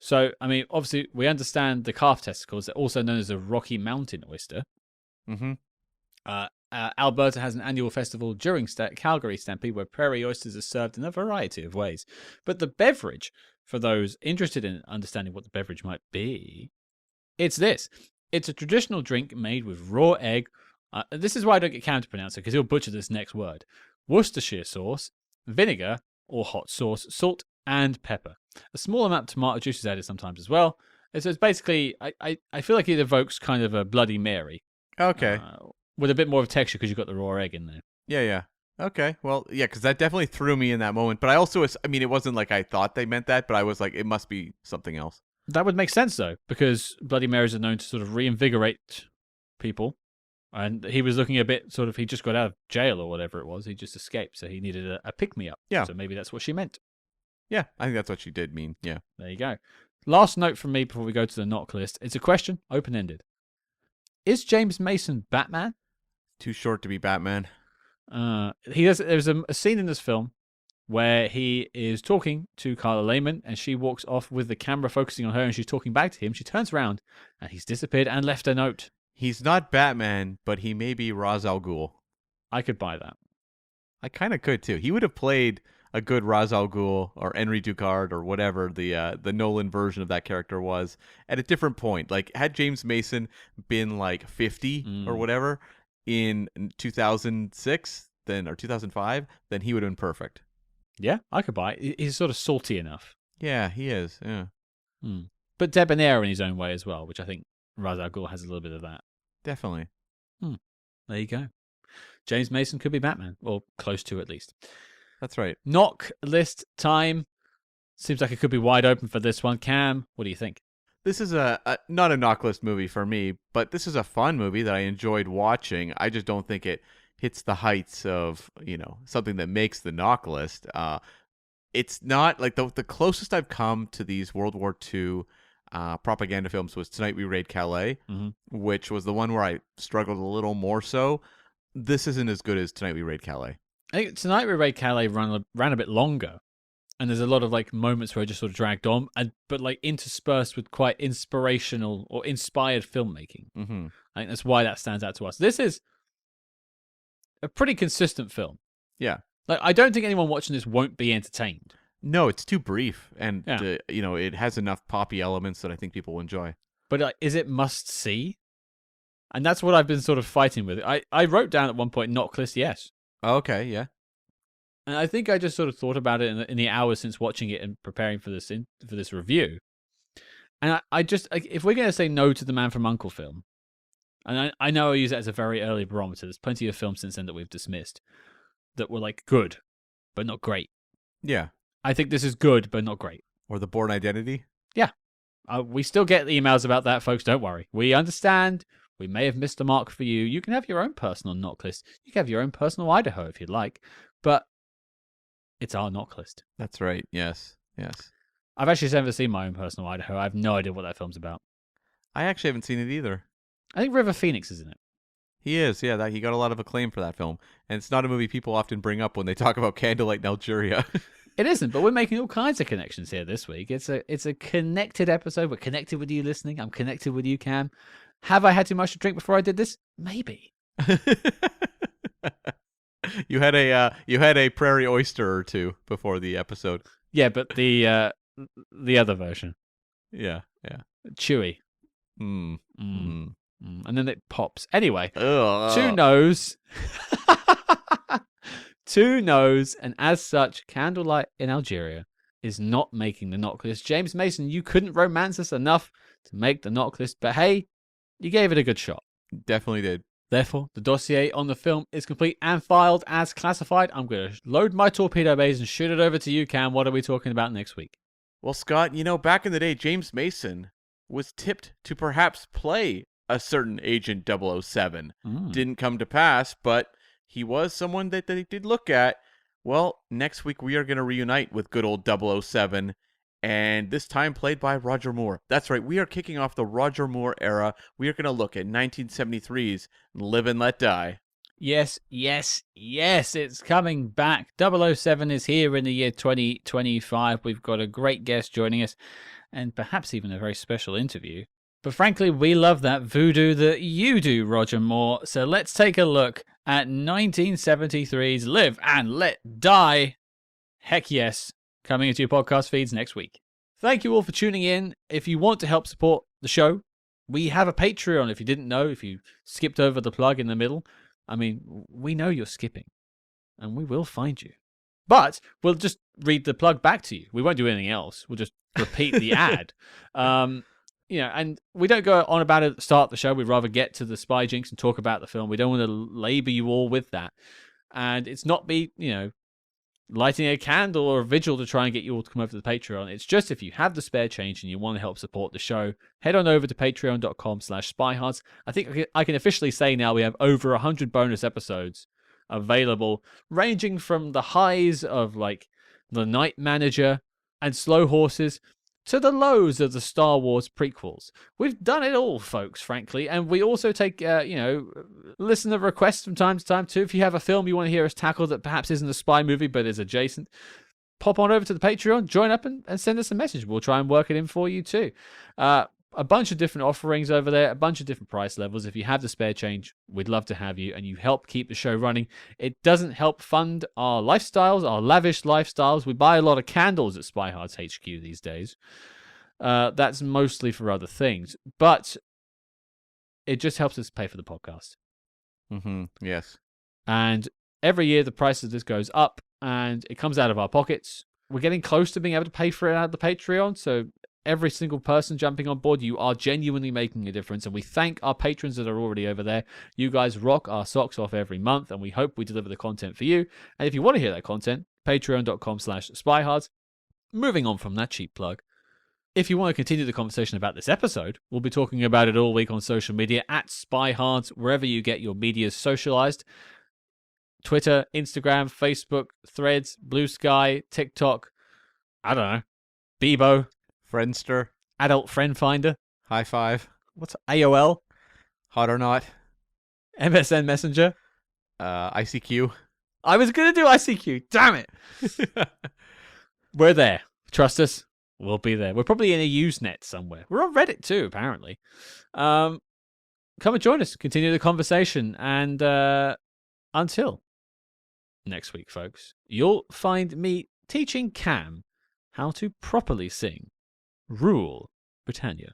So, I mean, obviously, we understand the calf testicles. They're also known as a Rocky Mountain oyster. Mm-hmm. Alberta has an annual festival during Calgary Stampede where prairie oysters are served in a variety of ways. But the beverage, for those interested in understanding what the beverage might be, it's this. It's a traditional drink made with raw egg. This is why I don't get Cam to pronounce it, because he'll butcher this next word. Worcestershire sauce, vinegar or hot sauce, salt, and pepper. A small amount of tomato juice is added sometimes as well. So it's basically, I feel like it evokes kind of a Bloody Mary. Okay. With a bit more of texture because you've got the raw egg in there. Yeah. Okay. Well, yeah, because that definitely threw me in that moment. But I also, I mean, it wasn't like I thought they meant that, but I was like, it must be something else. That would make sense, though, because Bloody Marys are known to sort of reinvigorate people. And he was looking a bit sort of, he just got out of jail or whatever it was. He just escaped, so he needed a pick-me-up. Yeah. So maybe that's what she meant. Yeah, I think that's what she did mean. Yeah. There you go. Last note from me before we go to the knock list. It's a question, open-ended. Is James Mason Batman? Too short to be Batman. There's a scene in this film where he is talking to Carla Lehmann and she walks off with the camera focusing on her and she's talking back to him. She turns around and he's disappeared and left a note. He's not Batman, but he may be Ra's al Ghul. I could buy that. I kind of could too. He would have played a good Ra's al Ghul or Henry Ducard or whatever the Nolan version of that character was at a different point. Like, had James Mason been like 50 or whatever in 2006, then or 2005, then he would have been perfect. Yeah, I could buy it. He's sort of salty enough. Yeah, he is. Yeah, But debonair in his own way as well, which I think Ra's al Ghul has a little bit of that. definitely. There you go. James Mason could be Batman, or close to at least. That's right. Knock list time. Seems like it could be wide open for this one. Cam, what do you think? This is not a knock list movie for me, but this is a fun movie that I enjoyed watching. I just don't think it hits the heights of, something that makes the knock list. It's not like the closest I've come to these World War II propaganda films was Tonight We Raid Calais, which was the one where I struggled a little more so. This isn't as good as Tonight We Raid Calais. I think Tonight We Raid Calais ran a bit longer, and there's a lot of like moments where it just sort of dragged on, but like interspersed with quite inspirational or inspired filmmaking. Mm-hmm. I think that's why that stands out to us. This is a pretty consistent film. Yeah. Like, I don't think anyone watching this won't be entertained. No, it's too brief, and Yeah. it has enough poppy elements that I think people will enjoy. But is it must see? And that's what I've been sort of fighting with. I wrote down at one point knock list, yes. Okay, yeah. And I think I just sort of thought about it in the hours since watching it and preparing for this review. And I just, like, if we're going to say no to the Man from U.N.C.L.E. film, and I know I use it as a very early barometer, there's plenty of films since then that we've dismissed that were like good, but not great. Yeah. I think this is good, but not great. Or The Bourne Identity. Yeah. We still get emails about that, folks. Don't worry. We understand. We may have missed the mark for you. You can have your own personal knock list. You can have your own personal Idaho if you'd like. But it's our knock list. That's right. Yes. Yes. I've actually never seen my own personal Idaho. I have no idea what that film's about. I actually haven't seen it either. I think River Phoenix is in it. He is, yeah. He got a lot of acclaim for that film. And it's not a movie people often bring up when they talk about Candlelight in Algeria. It isn't, but we're making all kinds of connections here this week. It's a connected episode. We're connected with you listening. I'm connected with you, Cam. Have I had too much to drink before I did this? Maybe. You had a prairie oyster or two before the episode. Yeah, but the other version. Yeah, yeah. Chewy. Mm. And then it pops. Anyway, Ugh. two no's. Two no's, and as such, Candlelight in Algeria is not making the knock list. James Mason, you couldn't romance us enough to make the knock list, but hey, you gave it a good shot. Definitely did. Therefore, the dossier on the film is complete and filed as classified. I'm going to load my torpedo bays and shoot it over to you, Cam. What are we talking about next week? Well, Scott, back in the day, James Mason was tipped to perhaps play a certain Agent 007. Didn't come to pass, but he was someone that they did look at. Well, next week we are going to reunite with good old 007, and this time played by Roger Moore. That's right, we are kicking off the Roger Moore era. We are going to look at 1973's Live and Let Die. Yes, it's coming back. 007 is here in the year 2025. We've got a great guest joining us, and perhaps even a very special interview. But frankly, we love that voodoo that you do, Roger Moore. So let's take a look at 1973's Live and Let Die. Heck yes, coming into your podcast feeds next week. Thank you all for tuning in. If you want to help support the show, we have a Patreon. If you didn't know, if you skipped over the plug in the middle, I mean, we know you're skipping, and we will find you. But we'll just read the plug back to you. We won't do anything else. We'll just repeat the ad. And we don't go on about it at the start of the show. We'd rather get to the spy jinx and talk about the film. We don't want to labor you all with that. And it's not me, lighting a candle or a vigil to try and get you all to come over to the Patreon. It's just if you have the spare change and you want to help support the show, head on over to patreon.com/spyhards. I think I can officially say now we have over 100 bonus episodes available, ranging from the highs of like The Night Manager and Slow Horses to the lows of the Star Wars prequels. We've done it all, folks, frankly. And we also take, listener requests from time to time, too. If you have a film you want to hear us tackle that perhaps isn't a spy movie but is adjacent, pop on over to the Patreon, join up and send us a message. We'll try and work it in for you, too. A bunch of different offerings over there, a bunch of different price levels. If you have the spare change, we'd love to have you, and you help keep the show running. It doesn't help fund our lifestyles, our lavish lifestyles. We buy a lot of candles at Spyhards HQ these days. That's mostly for other things, but it just helps us pay for the podcast. Yes. And every year the price of this goes up, and it comes out of our pockets. We're getting close to being able to pay for it out of the Patreon, so every single person jumping on board, you are genuinely making a difference, and we thank our patrons that are already over there. You guys rock our socks off every month, and we hope we deliver the content for you. And if you want to hear that content, patreon.com/spyhards. Moving on from that cheap plug, if you want to continue the conversation about this episode, we'll be talking about it all week on social media at Spyhards, wherever you get your media socialized. Twitter, Instagram, Facebook, Threads, Blue Sky, TikTok, I don't know, Bebo, Friendster, Adult Friend Finder, High Five, what's AOL, Hot or Not, MSN Messenger. ICQ. I was going to do ICQ, damn it. We're there. Trust us, we'll be there. We're probably in a Usenet somewhere. We're on Reddit too, apparently. Come and join us, continue the conversation, and until next week, folks, you'll find me teaching Cam how to properly sing Rule Britannia.